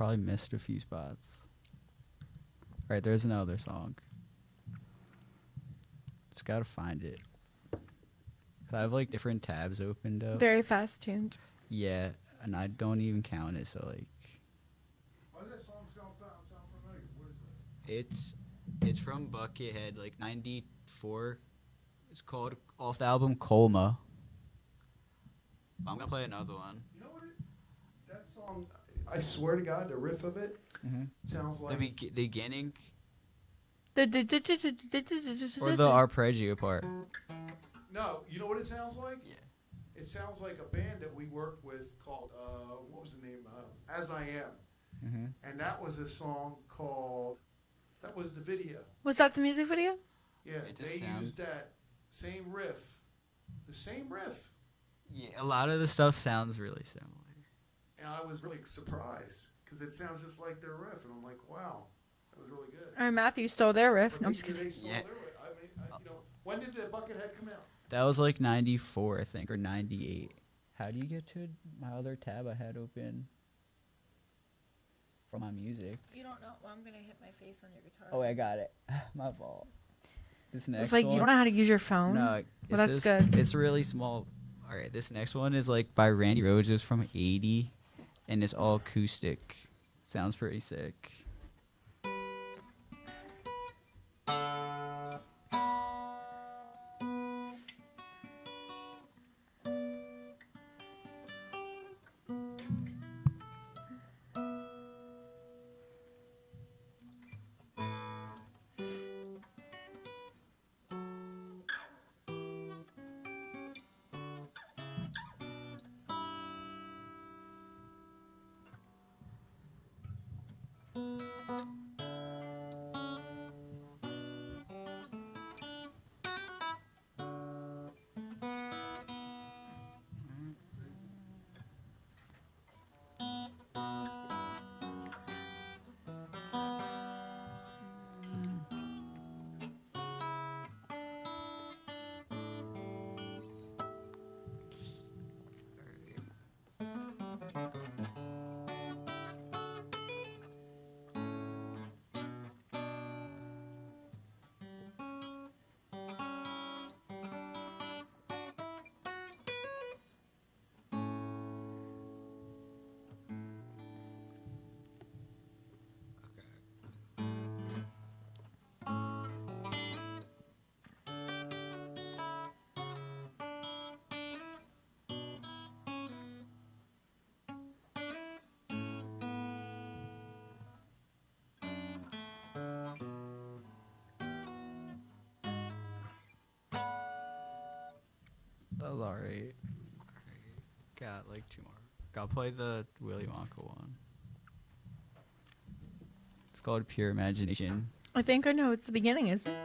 probably missed a few spots. All right, there's another song. Just gotta find it. So I have like different tabs opened up. Very fast tuned. Yeah, and I don't even count it. So like, Why does that song sound familiar? What is that? it's from Buckethead, like '94. It's called off the album Colma. I'm gonna play another one. You know what? That song, I swear to God, the riff of it sounds The, like. the beginning Or or the arpeggio part. No, you know what it sounds like? Yeah. It sounds like a band that we worked with called, what was the name? As I Am. Mm-hmm. And that was a song called, that was the video. Was that the music video? Yeah, It just they sounds- used that same riff. The same riff. Yeah, a lot of the stuff sounds really similar. And I was really surprised because it sounds just like their riff. And I'm like, wow, that was really good. All right, Matthew stole their riff. But No, I'm just they kidding. stole Yeah. their riff. I mean, when did the Buckethead come out? That was like '94, I think, or '98. How do you get to my other tab I had open from my music? You don't know. Well, I'm gonna hit my face on your guitar. Oh, I got it. My fault. This next It's like one. you don't know how to use your phone. No, it's Well, that's good. It's really small. All right, this next one is like by Randy Roses from '80, and it's all acoustic. Sounds pretty sick. That was alright. Got like two more. Gotta play the Willy Wonka one. It's called Pure Imagination. I think I know it's the beginning, isn't it?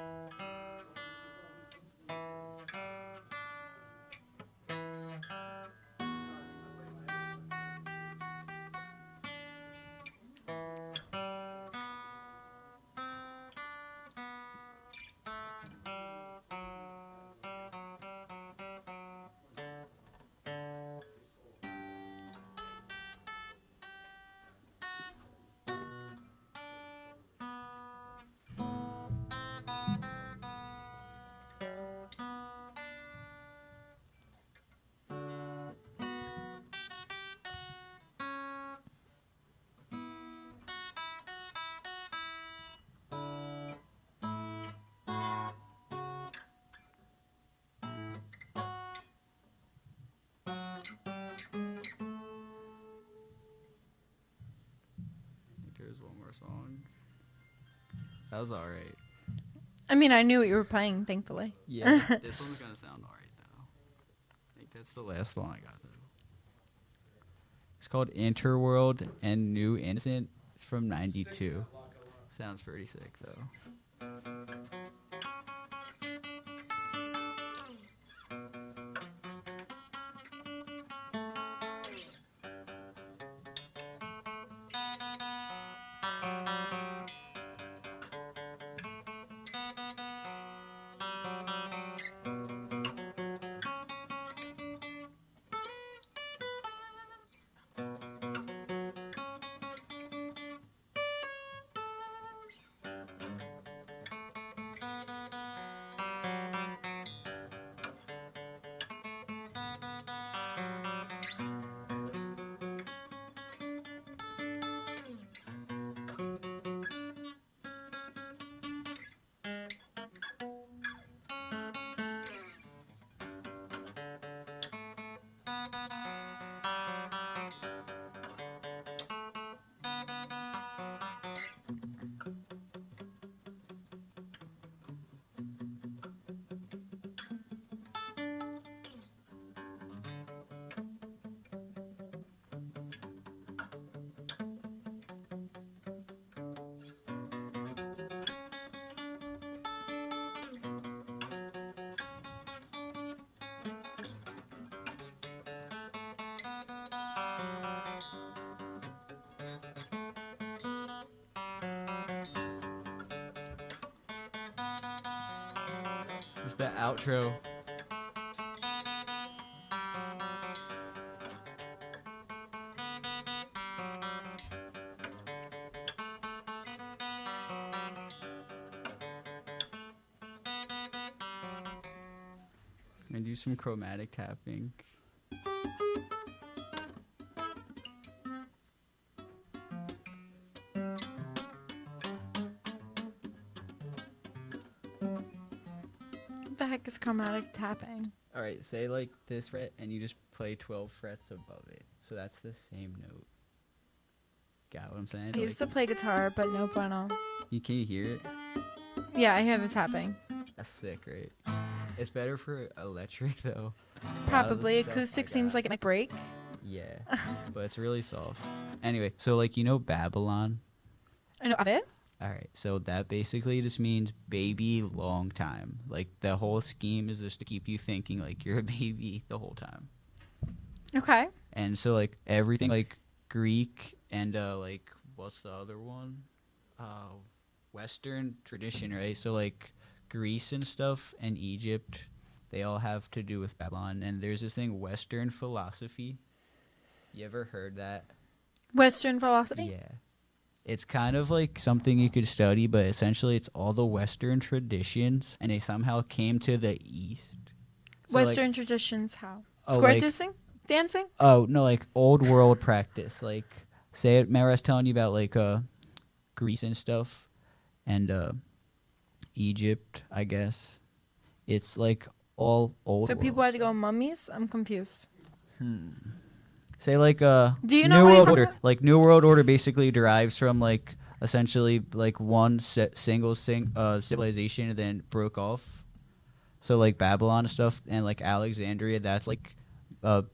I think there's one more song. That was alright. I mean, I knew what you were playing, thankfully. Yeah, this one's gonna sound alright though. I think that's the last one I got though. It's called Interworld and New Innocent. It's from '92. Sounds pretty sick though. It's the outro. I'm gonna do some chromatic tapping. What the heck is chromatic tapping? All right, say like this fret, and you just play 12 frets above it. So that's the same note. Got what I'm saying? I used to play guitar, but no bueno. Can you hear it? Yeah, I hear the tapping. That's sick, right? It's better for electric though. A lot of the Probably. stuff Acoustic I seems got- like it might break. Yeah, but it's really soft. Anyway, so like Babylon. I know of it. All right, so that basically just means baby long time. Like the whole scheme is just to keep you thinking like you're a baby the whole time. Okay. And so like everything like Greek and like what's the other one? Western tradition, right? So like Greece and stuff and Egypt, they all have to do with Babylon. And there's this thing, Western philosophy. You ever heard that? Western philosophy? Yeah. It's kind of like something you could study, but essentially it's all the Western traditions, and they somehow came to the East. So, like- Western traditions, how? Oh, Square like- dancing? Dancing? Oh, no, like old world practice. Like, say it, remember I was telling you about like Greece and stuff, and Egypt, I guess. It's like all old So people world had to go mummies? I'm confused. Say like Do you know New what he's World talking Order. about? Like New World Order basically derives from like essentially like one single civilization and then broke off. So like Babylon and stuff and like Alexandria, that's like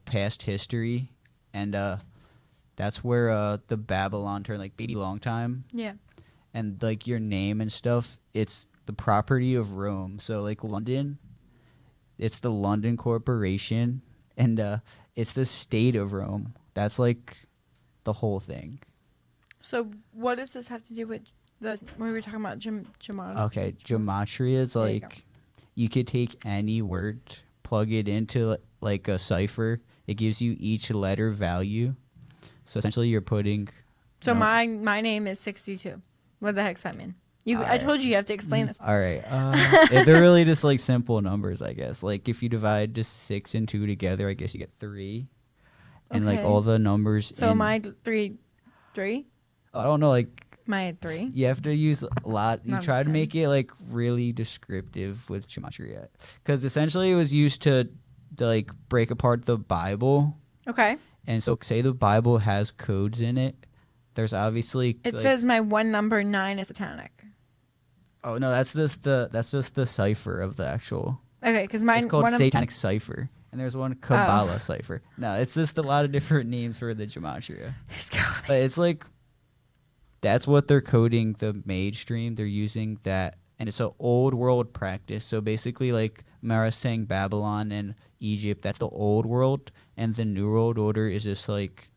past history, and that's where the Babylon turned like baby long time, Yeah. and like your name and stuff, it's the property of Rome. So like London, it's the London Corporation, and it's the state of Rome. That's like the whole thing. So what does this have to do with the when we were talking about gematria? Okay, gematria is There you go. like you could take any word, plug it into like a cipher. It gives you each letter value. So essentially, you're putting. So no- my name is 62. What the heck's that mean? I Alright. told you have to explain this. All right. They're really just like simple numbers, I guess. Like if you divide just 6 and 2 together, I guess you get 3. And like Okay. all the numbers. So in, my three? I don't know. Like My 3? you have to use a lot. You Not try to 10. make it like really descriptive with gematria, because essentially it was used to like break apart the Bible. Okay. And so, say the Bible has codes in it. There's obviously It like, says my one number 9 is satanic. oh no, that's just the cipher of the actual. Okay, because mine It's called one satanic cipher, and there's one Kabbalah Oh. cipher. No, it's just a lot of different names for the gematria. It's killing me. But it's like that's what they're coding the mainstream. They're using that, and it's an old world practice. So basically, like Mara saying, Babylon and Egypt, that's the old world, and the New World Order is just like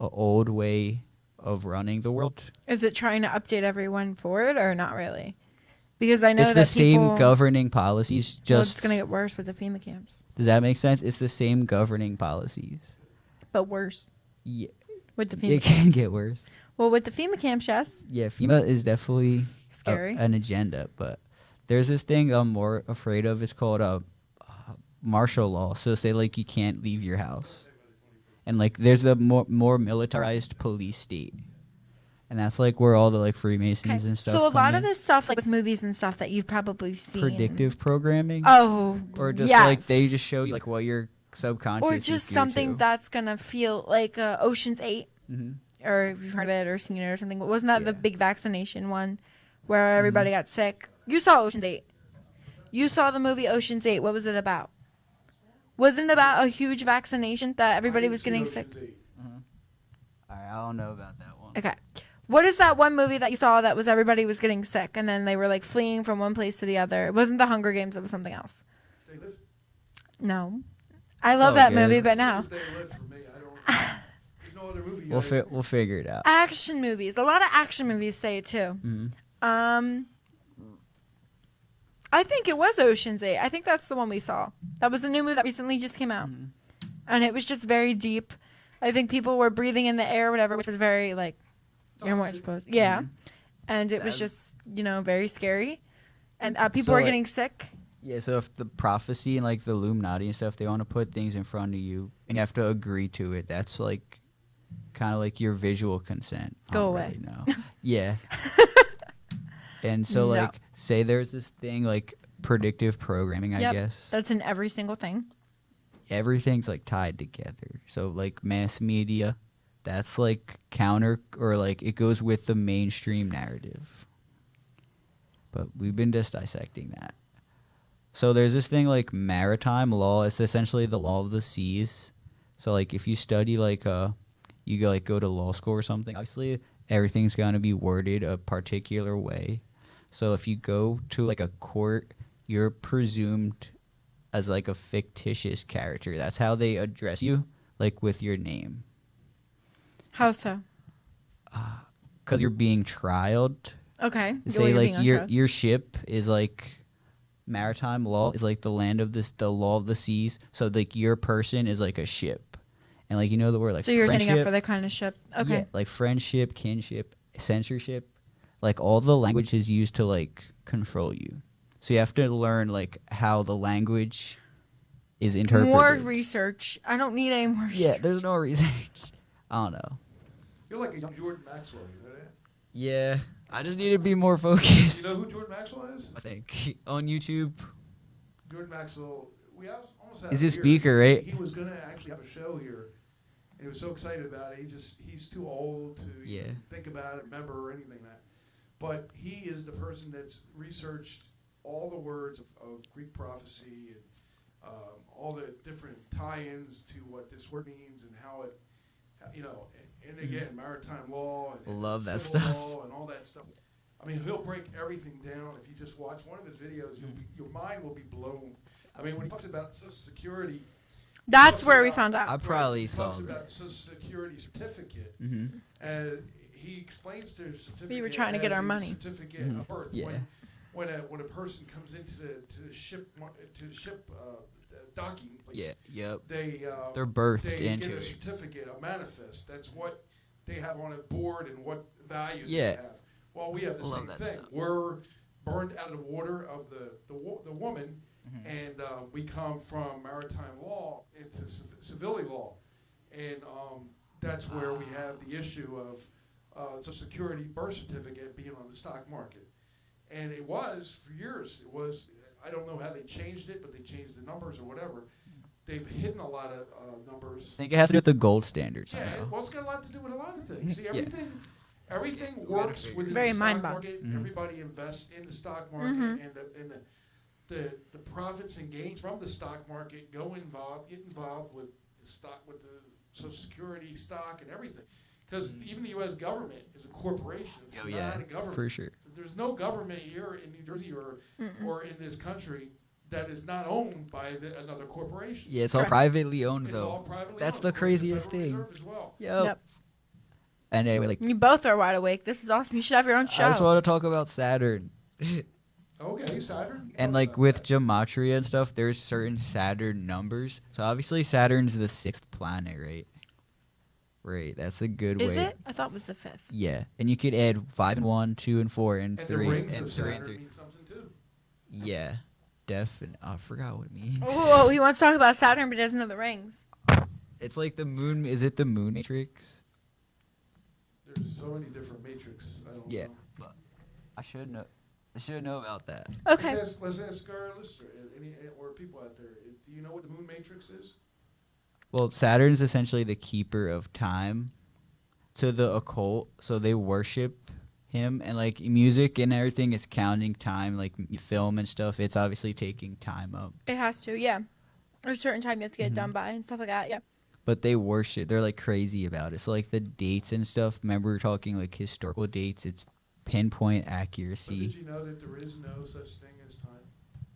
an old way of running the world. Is it trying to update everyone forward or not really? Because I know It's that the same people, governing policies. well, Just it's gonna get worse with the FEMA camps, does that make sense? It's the same governing policies. but worse Yeah, with the FEMA it can camps. get worse. Well, with the FEMA camps, yes, Yeah, FEMA is definitely scary. an agenda, but there's this thing I'm more afraid of. It's called martial law. So say like you can't leave your house, and like there's the more militarized police state, and that's like where all the like Freemasons Okay. and stuff. So a come lot of in. this stuff, like with movies and stuff that you've probably seen, predictive programming, Oh, or just yes. like they just show you like what your subconscious or is just geared something to. that's gonna feel like Ocean's 8, Mhm. or if you've heard of it or seen it or something. Wasn't that the Yeah. big vaccination one where everybody got sick? You saw Ocean's 8. You saw the movie Ocean's 8. What was it about? Wasn't it about a huge vaccination that everybody was getting sick? All right, I don't know about that one. Okay. What is that one movie that you saw that was everybody was getting sick and then they were like fleeing from one place to the other? It wasn't the Hunger Games, it was something else. They live. No. I love all that good. movie, but now. They live for me. I don't. There's no other movie. We'll figure it out. Action movies. A lot of action movies say it too. Mhm. I think it was Ocean's 8. I think that's the one we saw. That was a new movie that recently just came out. Mhm. And it was just very deep. I think people were breathing in the air or whatever, which was very, like, you weren't supposed. Yeah. Mhm. And it was just, very scary. And people So, were like- getting sick. Yeah, so if the prophecy and like the Illuminati and stuff, they want to put things in front of you and you have to agree to it. That's like kind of like your visual consent. I Go don't away. really know. Yeah. And so No. like say there's this thing like predictive programming, I Yep. guess. That's in every single thing. Everything's like tied together. So like mass media, that's like counter or like it goes with the mainstream narrative. But we've been just dissecting that. So there's this thing like maritime law. It's essentially the law of the seas. So like if you study like you go to law school or something, obviously everything's gonna be worded a particular way. So if you go to like a court, you're presumed as like a fictitious character. That's how they address you, like with your name, How so? because you're being trialed. Okay. Say You're like being on your trial. your ship is like maritime law is like the land of the law of the seas. So like your person is like a ship, and like the word like So you're standing up friendship, for that kind of ship. Okay. yeah, like friendship, kinship, censorship, like all the language is used to like control you. So you have to learn like how the language is interpreted. More research. I don't need any more research. Yeah, there's no research. I don't know. You're like a young Jordan Maxwell, you know that? Yeah, I just need to be more focused. You know who Jordan Maxwell is? I think on YouTube. Jordan Maxwell, we almost had He's him a here. speaker, right? He was going to actually have a show here, and he was so excited about it. He's too old to Yeah. even think about it, remember, or anything like that. But he is the person that's researched all the words of Greek prophecy and all the different tie-ins to what this word means and how it, and again, maritime law and Love that civil stuff. law and all that stuff. I mean, he'll break everything down. If you just watch one of his videos, your mind will be blown. I mean, when he talks about Social Security, That's where we found I out. probably he saw talks that. about Social Security certificate. Mm-hmm. He explains to certificate. We were trying to get as our a money. Certificate Mhm. of birth. Yeah. When a person comes into the ship docking place, Yeah. Yep. they're birthed they into get a it. certificate, a manifest. That's what they have on a board and what value Yeah. they have. Well, we have the Love same that thing. stuff. We're burned out of the water of the woman, Mhm. and we come from maritime law into civility law, and that's where we have the issue of Social Security birth certificate being on the stock market. And it was, for years, I don't know how they changed it, but they changed the numbers or whatever. They've hidden a lot of numbers. I think it has to do with the gold standards. Yeah, well, it's got a lot to do with a lot of things. See, Yeah. everything We gotta works figure within Very the stock mind-boggling. market. Mhm. Everybody invests in the stock market, Mhm. and the profits and gains from the stock market get involved with the stock, with the Social Security stock and everything. Because even the U.S. government is a corporation. It's Oh not yeah, a government. for sure. There's no government here in New Jersey or in this country that is not owned by another corporation. Yeah, it's all Correct. privately owned It's all though. privately That's owned, the according to the craziest Federal thing. Reserve as well. Yep. And anyway, like You both are wide awake. This is awesome. You should have your own I just show. want to talk about Saturn. Okay, Saturn. And Talk like about with that. gematria and stuff, there's certain Saturn numbers. So obviously Saturn's the 6th planet, right? Right, that's a good Is way. it? I thought it was the 5th. Yeah, and you could add 5 and 1, 2 and 4, and And 3 the rings and of 3 and Saturn 3. mean something too. Yeah, definitely. I forgot what it means. Oh, he wants to talk about Saturn, but doesn't know the rings. It's like the moon. Is it the moon matrix? There's so many different matrix. I don't Yeah. know. But I should know. I should know about that. Okay. Let's ask our listener, or people out there. Do you know what the moon matrix is? Well, Saturn's essentially the keeper of time. To the occult, so they worship him, and like music and everything is counting time, like film and stuff. It's obviously taking time up. It has to, yeah. There's a certain time you have to get it Mhm. done by and stuff like that, yeah. But they worship. They're like crazy about it. So like the dates and stuff. Remember we were talking like historical dates. It's pinpoint But did accuracy. you know that there is no such thing as time?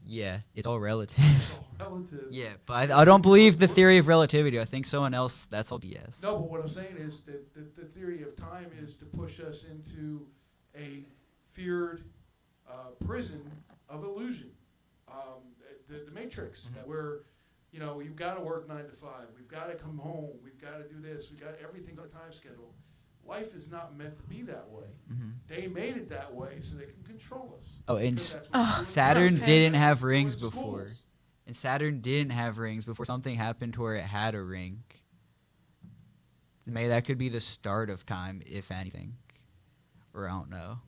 Yeah, it's all relative. It's all relative. Yeah, but I don't believe the theory of relativity. I think someone else. That's all BS. No, but what I'm saying is that the theory of time is to push us into a feared prison of illusion. The Matrix, that we're, you know, you've got to work 9 to 5. We've got to come home. We've got to do this. We got everything's on a time schedule. Life is not meant to be that way. They made it that way so they can control us. Oh, and Because that's what they do in Saturn schools. didn't have They do rings in before. schools. And Saturn didn't have rings before something happened to where it had a ring. Maybe that could be the start of time, if anything. Or I don't know.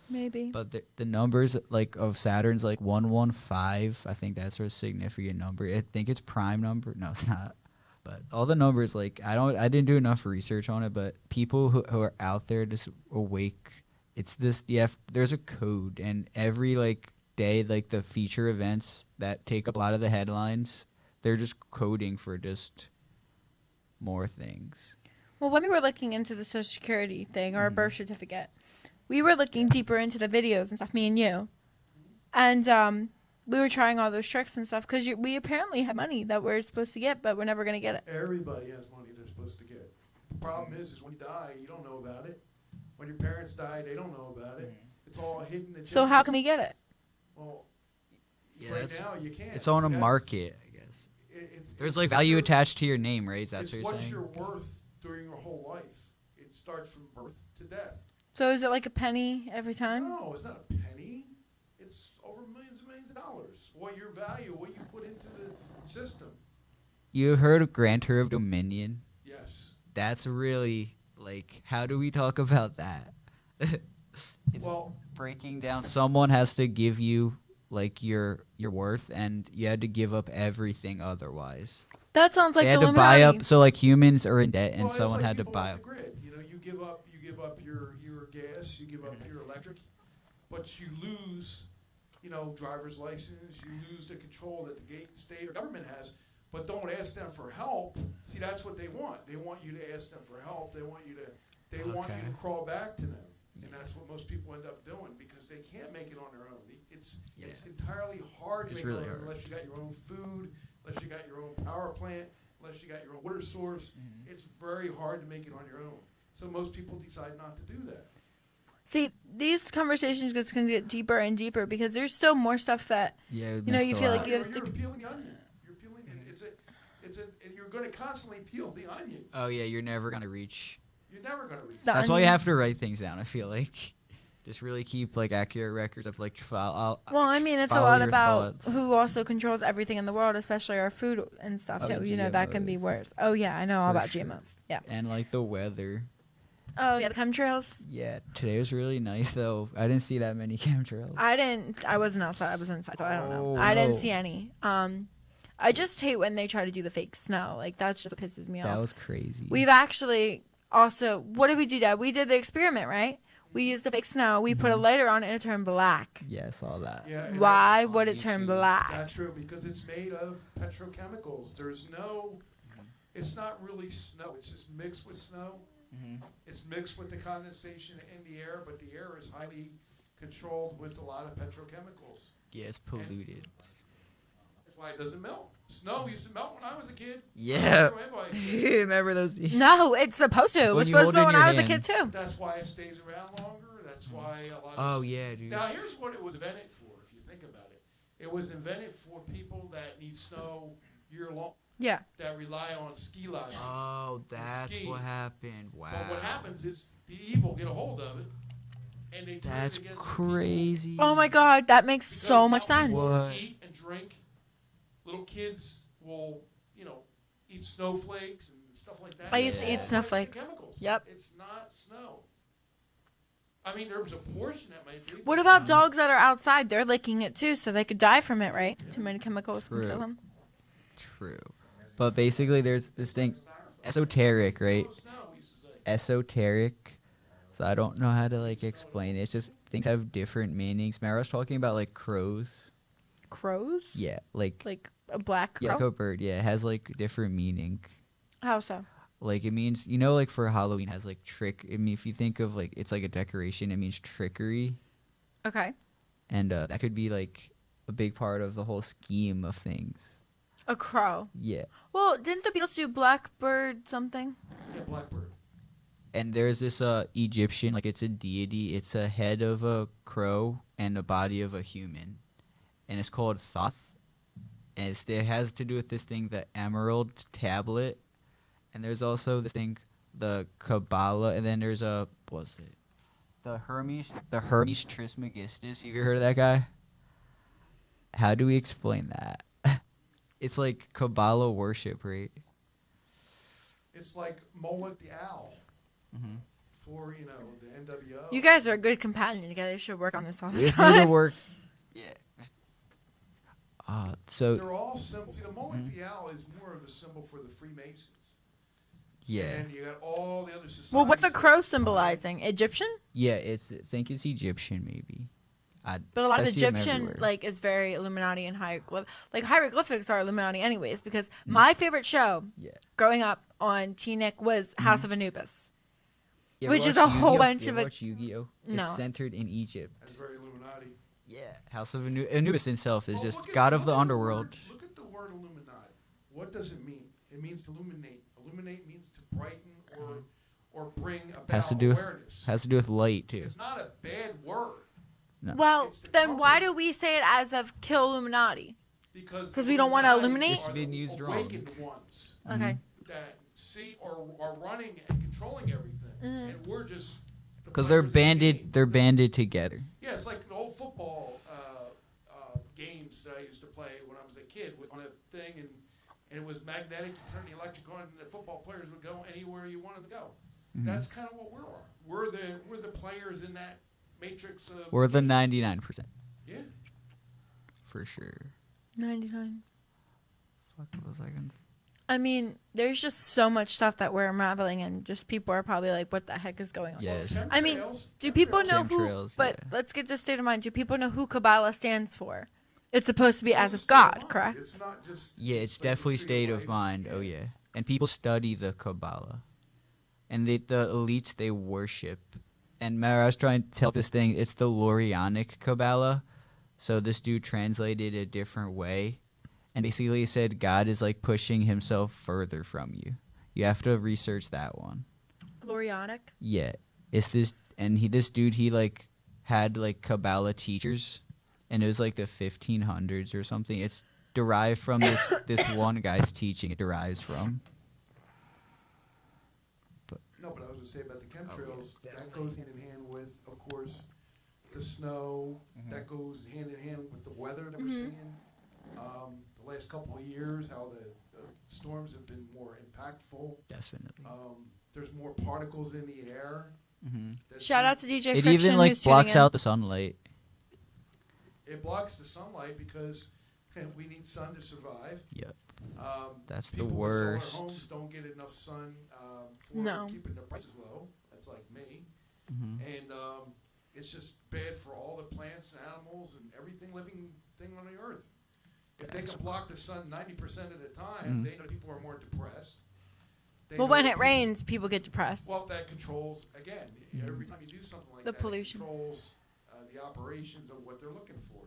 Maybe. But the numbers like of Saturn's like 115. I think that's a significant number. I think it's prime number. No, it's not. But all the numbers, like I didn't do enough research on it. But people who are out there just awake, it's this. Yeah, there's a code, and every like day, like the feature events that take up a lot of the headlines, they're just coding for just more things. Well, when we were looking into the Social Security thing or a birth certificate, we were looking deeper into the videos and stuff, me and you. And we were trying all those tricks and stuff because we apparently have money that we're supposed to get, but we're never going to get it. Everybody has money they're supposed to get. The problem is when you die, you don't know about it. When your parents die, they don't know about it. It's all hidden. So how can we get it? Well, Yeah, right that's- now you can't. It's on a That's- market, I guess. There's it's like what value you're- attached to your name, right? That's It's what you're what saying. you're worth during your whole life. It starts from birth to death. So is it like a penny every time? No, it's not a penny. It's over millions and millions of dollars. What your value, what you put into the system. You heard of Grantor of Dominion? Yes. That's really like, how do we talk about that? It's Well, breaking down. Someone has to give you like your worth, and you had to give up everything otherwise. That sounds like They had the to buy Illuminati. up. So like humans are in debt, and well, it's someone like had to people buy off up. the grid. You know, you give up your gas, you give up your electric, but you lose, you know, driver's license. You lose the control that the state or government has. But don't ask them for help. See, that's what they want. They want you to ask them for help. They want you Okay. to crawl back to them. And that's what most people end up doing because they can't make it on their own. It's entirely hard to It's make really it on your own hard. unless you got your own food, unless you got your own power plant, unless you got your own water source. It's very hard to make it on your own. So most people decide not to do that. See, these conversations just going to get deeper and deeper because there's still more stuff that Yeah, you know, you feel like you have You're to. peeling onion. You're peeling and you're going to constantly peel the onion. Oh yeah, you're never gonna reach. You're never going to reach. The That's why you onion. have to write things down. I feel like, just really keep like accurate records of like Well, I mean, it's a follow lot your about thoughts. who also controls everything in the world, especially our food and stuff Oh, too. the You know, that can be GMOs. worse. Oh yeah, I know all For about sure. GMOs. Yeah. and like the weather. Oh yeah, the chemtrails. Yeah, today was really nice though. I didn't see that many chemtrails. I wasn't outside. I was inside, so I don't know. Oh, I didn't no. see any. I just hate when they try to do the fake snow. Like that's just what pisses me That off. was crazy. We've actually also. What did we do, Dad? We did the experiment, right? We used the fake snow. We put a lighter on it and it turned black. Yeah, I saw that. Yeah, and Why on would it turn YouTube. black? that's true because it's made of petrochemicals. There's no. It's not really snow. It's just mixed with snow. It's mixed with the condensation in the air, but the air is highly controlled with a lot of petrochemicals. Yeah, it's polluted. That's why it doesn't melt. Snow used to melt when I was a kid. Yeah. Everybody said Remember those days? No, it's supposed to. It When was you supposed to hold be it when in I your was a kid hand. too. that's why it stays around longer. That's why a lot of. Oh yeah, dude. Now here's what it was invented for. If you think about it, it was invented for people that need snow year long, Yeah. that rely on ski lines. Oh, that's skiing. what happened. Wow. But what happens is the evil get a hold of it, and they turn That's it against the people. crazy. Oh my God, that makes Because so much now sense. people What? eat and drink. Little kids will, eat snowflakes and stuff like that. I used to It's eat all snowflakes. chemicals. Yep. It's not snow. I mean, there was a portion that might be. What but about it's not. dogs that are outside? They're licking it too, so they could die from it, right? Too many chemicals can True. kill them. True. But basically, there's this thing, esoteric, right? Snow, we used to say. Esoteric. So I don't know how to like explain it. It's just things have different meanings. Remember I was talking about like crows? Crows? Yeah, like A black crow? yeah, like a bird. Yeah, it has like different meaning. How so? Like it means, like for Halloween has like trick. I mean, if you think of like it's like a decoration, it means trickery, Okay. and that could be like a big part of the whole scheme of things. A crow. Yeah, Well, didn't the Beatles do blackbird something? Yeah, blackbird. and there's this Egyptian, like it's a deity. It's a head of a crow and a body of a human, and it's called Thoth. And it has to do with this thing, the Emerald Tablet. And there's also this thing, the Kabbalah, and then there's what's it? The Hermes Trismegistus. Have you heard of that guy? How do we explain that? It's like Kabbalah worship, right? It's like Moloch the Owl Mm-hmm. for, the NWO. You guys are a good companion together. You should work on this all We the just need to time. work. Yeah. So They're all symbols. See, the Moloch the Owl is more of a symbol for the Freemasons. yeah, And then you got all the other societies. Well, what's the that crow come symbolizing? Egyptian? yeah. I think it's Egyptian, maybe. But a lot I of see 'em Egyptian, everywhere. is very Illuminati and hieroglyph. Like, hieroglyphics are Illuminati anyways, because my favorite show Yeah. growing up on TNIC was House of Anubis. You ever Which is watch a whole Yu-Gi-Oh? bunch You of ever it- watch Yu-Gi-Oh? No. It's centered in Egypt. That's very Illuminati. Yeah. House of Anubis himself is Well, just look at- god of look the at underworld. word- Look at the word Illuminati. What does it mean? It means to illuminate. Illuminate means to brighten or bring about Has to do with awareness. has to do with light too. It's not a bad word No. Well, It's the then why company. do we say it as of kill Illuminati? because 'Cause we don't wanna Illuminati illuminate? It's are been the used wrong. awakened ones Okay. that see or are running and controlling everything, and we're just the Because they're players of the banded. game. They're banded together. Yeah, it's like the old football games that I used to play when I was a kid on a thing, and it was magnetic. You turn the electric on, and the football players would go anywhere you wanted to go. Mm-hmm. That's kind of what we are. We're the players in that matrix of. We're the 99%. Yeah. For sure. 99. Fuck, what was I gonna? I mean, there's just so much stuff that we're unraveling, and just people are probably like, what the heck is going on? Yes. I mean, do people know who? Chemtrails, But yeah. let's get this state of mind. Do people know who Kabbalah stands for? It's supposed to be as of God, correct? It's not just. Yeah, it's like the definitely tree state of life. mind. Oh yeah, and people study the Kabbalah, and the elites they worship. And remember, I was trying to tell this thing. It's the Lorianic Kabbalah. So this dude translated a different way, and basically said God is like pushing himself further from you. You have to research that one. Lorianic. Yeah, it's this, and this dude like had like Kabbalah teachers, and it was like the 1500s or something. It's derived from this one guy's teaching. It derives from. No, but I was going to say about the chemtrails, that goes hand in hand with, of course, the snow. That goes hand in hand with the weather that we're seeing. The last couple of years, how the storms have been more impactful. Definitely. There's more particles in the air. That's Shout been- out to DJ It Friction, even like who's blocks tuning in. out the sunlight. It blocks the sunlight because we need sun to survive. Yep. That's the People with worst. solar homes don't get enough sun for No. keeping their prices low. That's like me. Mhm. And it's just bad for all the plants and animals and everything living thing on the earth. If they can block the sun 90% of the time, they know people are more depressed. They Well, know when that it people- rains, people get depressed. well, that controls, again, every time you do something like The that, pollution. it controls the operations of what they're looking for.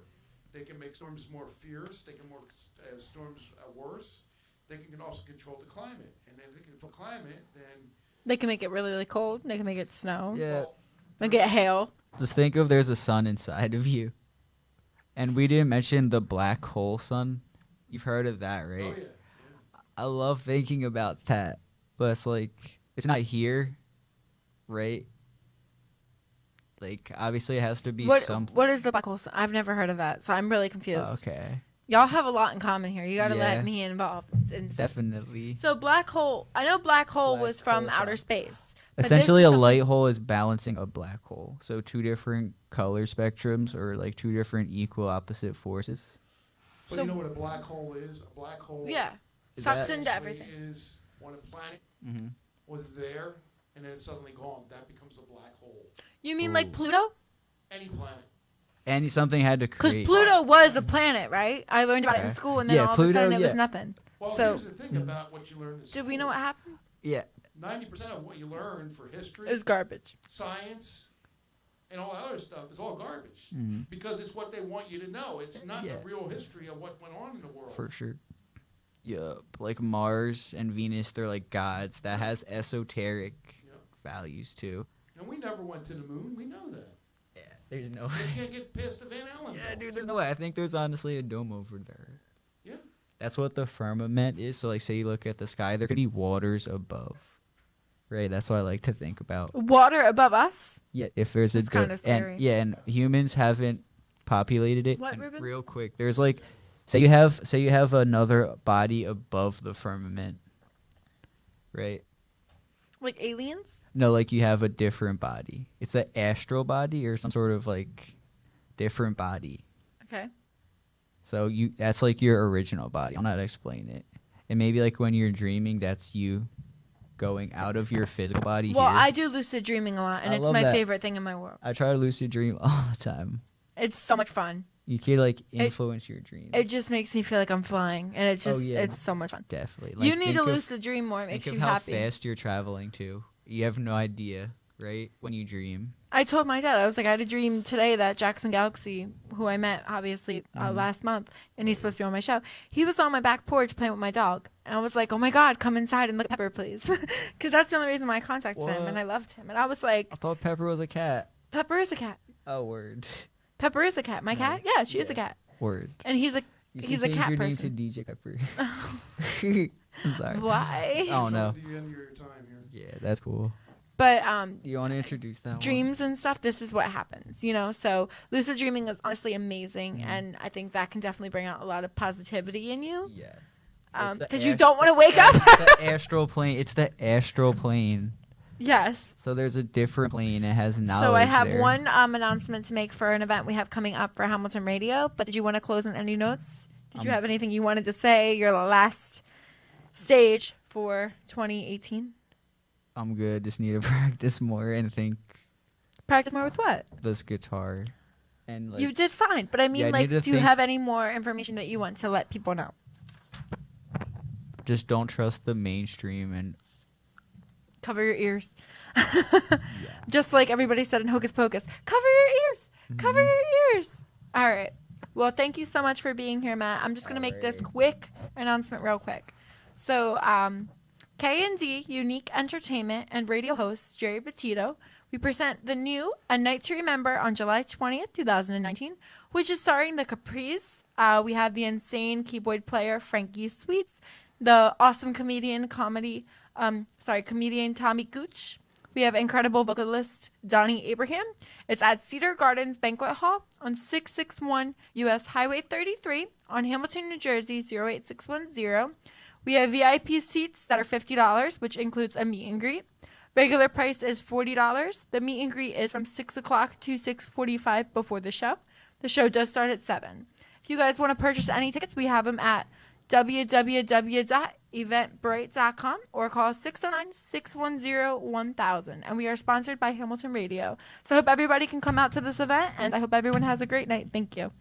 They can make storms more fierce. They can make storms worse. They can also control the climate. And then if they can control climate, then... They can make it really, really cold. They can make it snow. Yeah. well, They get hail. Just think of there's a sun inside of you. And we didn't mention the black hole sun. You've heard of that, oh, right? yeah. I love thinking about that. But it's like, it's not here, right? Like, obviously it has to be some... What is the black hole? I've never heard of that, so I'm really confused. Okay. Y'all have a lot in common here. You got to Yeah. let me involved. Definitely. So black hole. I know black hole Black was from hole outer sun. space. but this Essentially, is a something- light hole is balancing a black hole. So two different color spectrums, or like two different equal opposite forces. But So- you know what a black hole is? A black hole Yeah, Is sucks that- into actually everything. is when a planet Mm-hmm. was there and then it's suddenly gone. That becomes a black hole. You mean Ooh. like Pluto? Any planet. And something had to Because create. Pluto was a planet, right? I learned about it in Okay. school, and then Yeah, all of a Pluto, sudden it was yeah. nothing. Well, So- here's the thing about what you learn in Did we know what happened? Yeah. 90% of what you learn for history, It was garbage. science, and all that other stuff is all garbage. Mhm. Because it's what they want you to know. It's not Yeah. the real history of what went on in the world. For sure. Yeah, like Mars and Venus, they're like gods. That has esoteric Yep. values too. And we never went to the moon. We know that. Yeah. There's no You way. can't get past the Van Allen. Yeah, dude, belts. there's no way. I think there's honestly a dome over there. Yeah. That's what the firmament is. So, like, say you look at the sky, there could be waters above. Right, that's what I like to think about. Water above us? Yeah, if there's That's kinda scary. and yeah, and humans haven't populated it. What, And Ruben? real quick, there's like, say you have another body above the firmament, right? Like aliens? No, like you have a different body. It's an astral body or some sort of like different body. Okay. So that's like your original body. I'll not explain it. And maybe like when you're dreaming, that's you going out of your physical body. Well, here. I do lucid dreaming a lot, and I it's love my that. favorite thing in my world. I try to lucid dream all the time. It's so much fun. You can like influence your dreams. It just makes me feel like I'm flying, and it's just yeah. it's so much fun. Definitely. You need to think of- lucid dream more. It makes think you of how happy. fast you're traveling too. You have no idea, right? When you dream. I told my dad, I was like, I had a dream today that Jackson Galaxy, who I met obviously Mm-hmm. last month, and he's supposed to be on my show. He was on my back porch playing with my dog, and I was like, oh my God, come inside and look at Pepper, please, because that's the only reason why I contacted him, What? and I loved him, and I was like, I thought Pepper was a cat. Pepper is a cat. Oh, word. Pepper is a cat. My cat, yeah, she is a cat, Word. and he's a You he's should a change cat your person. name to DJ Pepper. I'm sorry. Why? Oh no. Coming to the end of your time here. Yeah, that's cool. But Do you want to introduce that dreams and stuff, this is what happens, you know? So lucid dreaming is honestly amazing, Mm-hmm. and I think that can definitely bring out a lot of positivity in you. one? Yes. Because you don't want to wake up. the astral plane. It's the astral plane. Yes. So there's a different plane. It has knowledge. So I have there. one announcement to make for an event we have coming up for Hamilton Radio. But did you want to close on any notes? Did you have anything you wanted to say? Your last stage for 2018? I'm good. Just need to practice more and think Practice more with what? this guitar. And like, You did fine. But I mean, Yeah, I like, need to do you think- have any more information that you want to let people know? just don't trust the mainstream and Cover your ears. Just like everybody said in Hocus Pocus. Cover your ears. Cover Mm-hmm. your ears. All right. Well, thank you so much for being here, Matt. I'm just going to make this quick announcement real quick. So, K&D Unique Entertainment and radio host Jerry Petito, we present the new A Night to Remember on July 20th, 2019, which is starring the Capris. We have the insane keyboard player Frankie Sweets, the awesome comedian Tommy Gooch. We have incredible vocalist Dani Abraham. It's at Cedar Gardens Banquet Hall on 661 US Highway 33 on Hamilton, New Jersey 08610. We have VIP seats that are $50, which includes a meet and greet. Regular price is $40. The meet and greet is from 6 o'clock to 6:45 before the show. The show does start at 7. If you guys want to purchase any tickets, we have them at www.eventbrite.com or call 609-610-1000. And we are sponsored by Hamilton Radio. So I hope everybody can come out to this event, and I hope everyone has a great night. Thank you.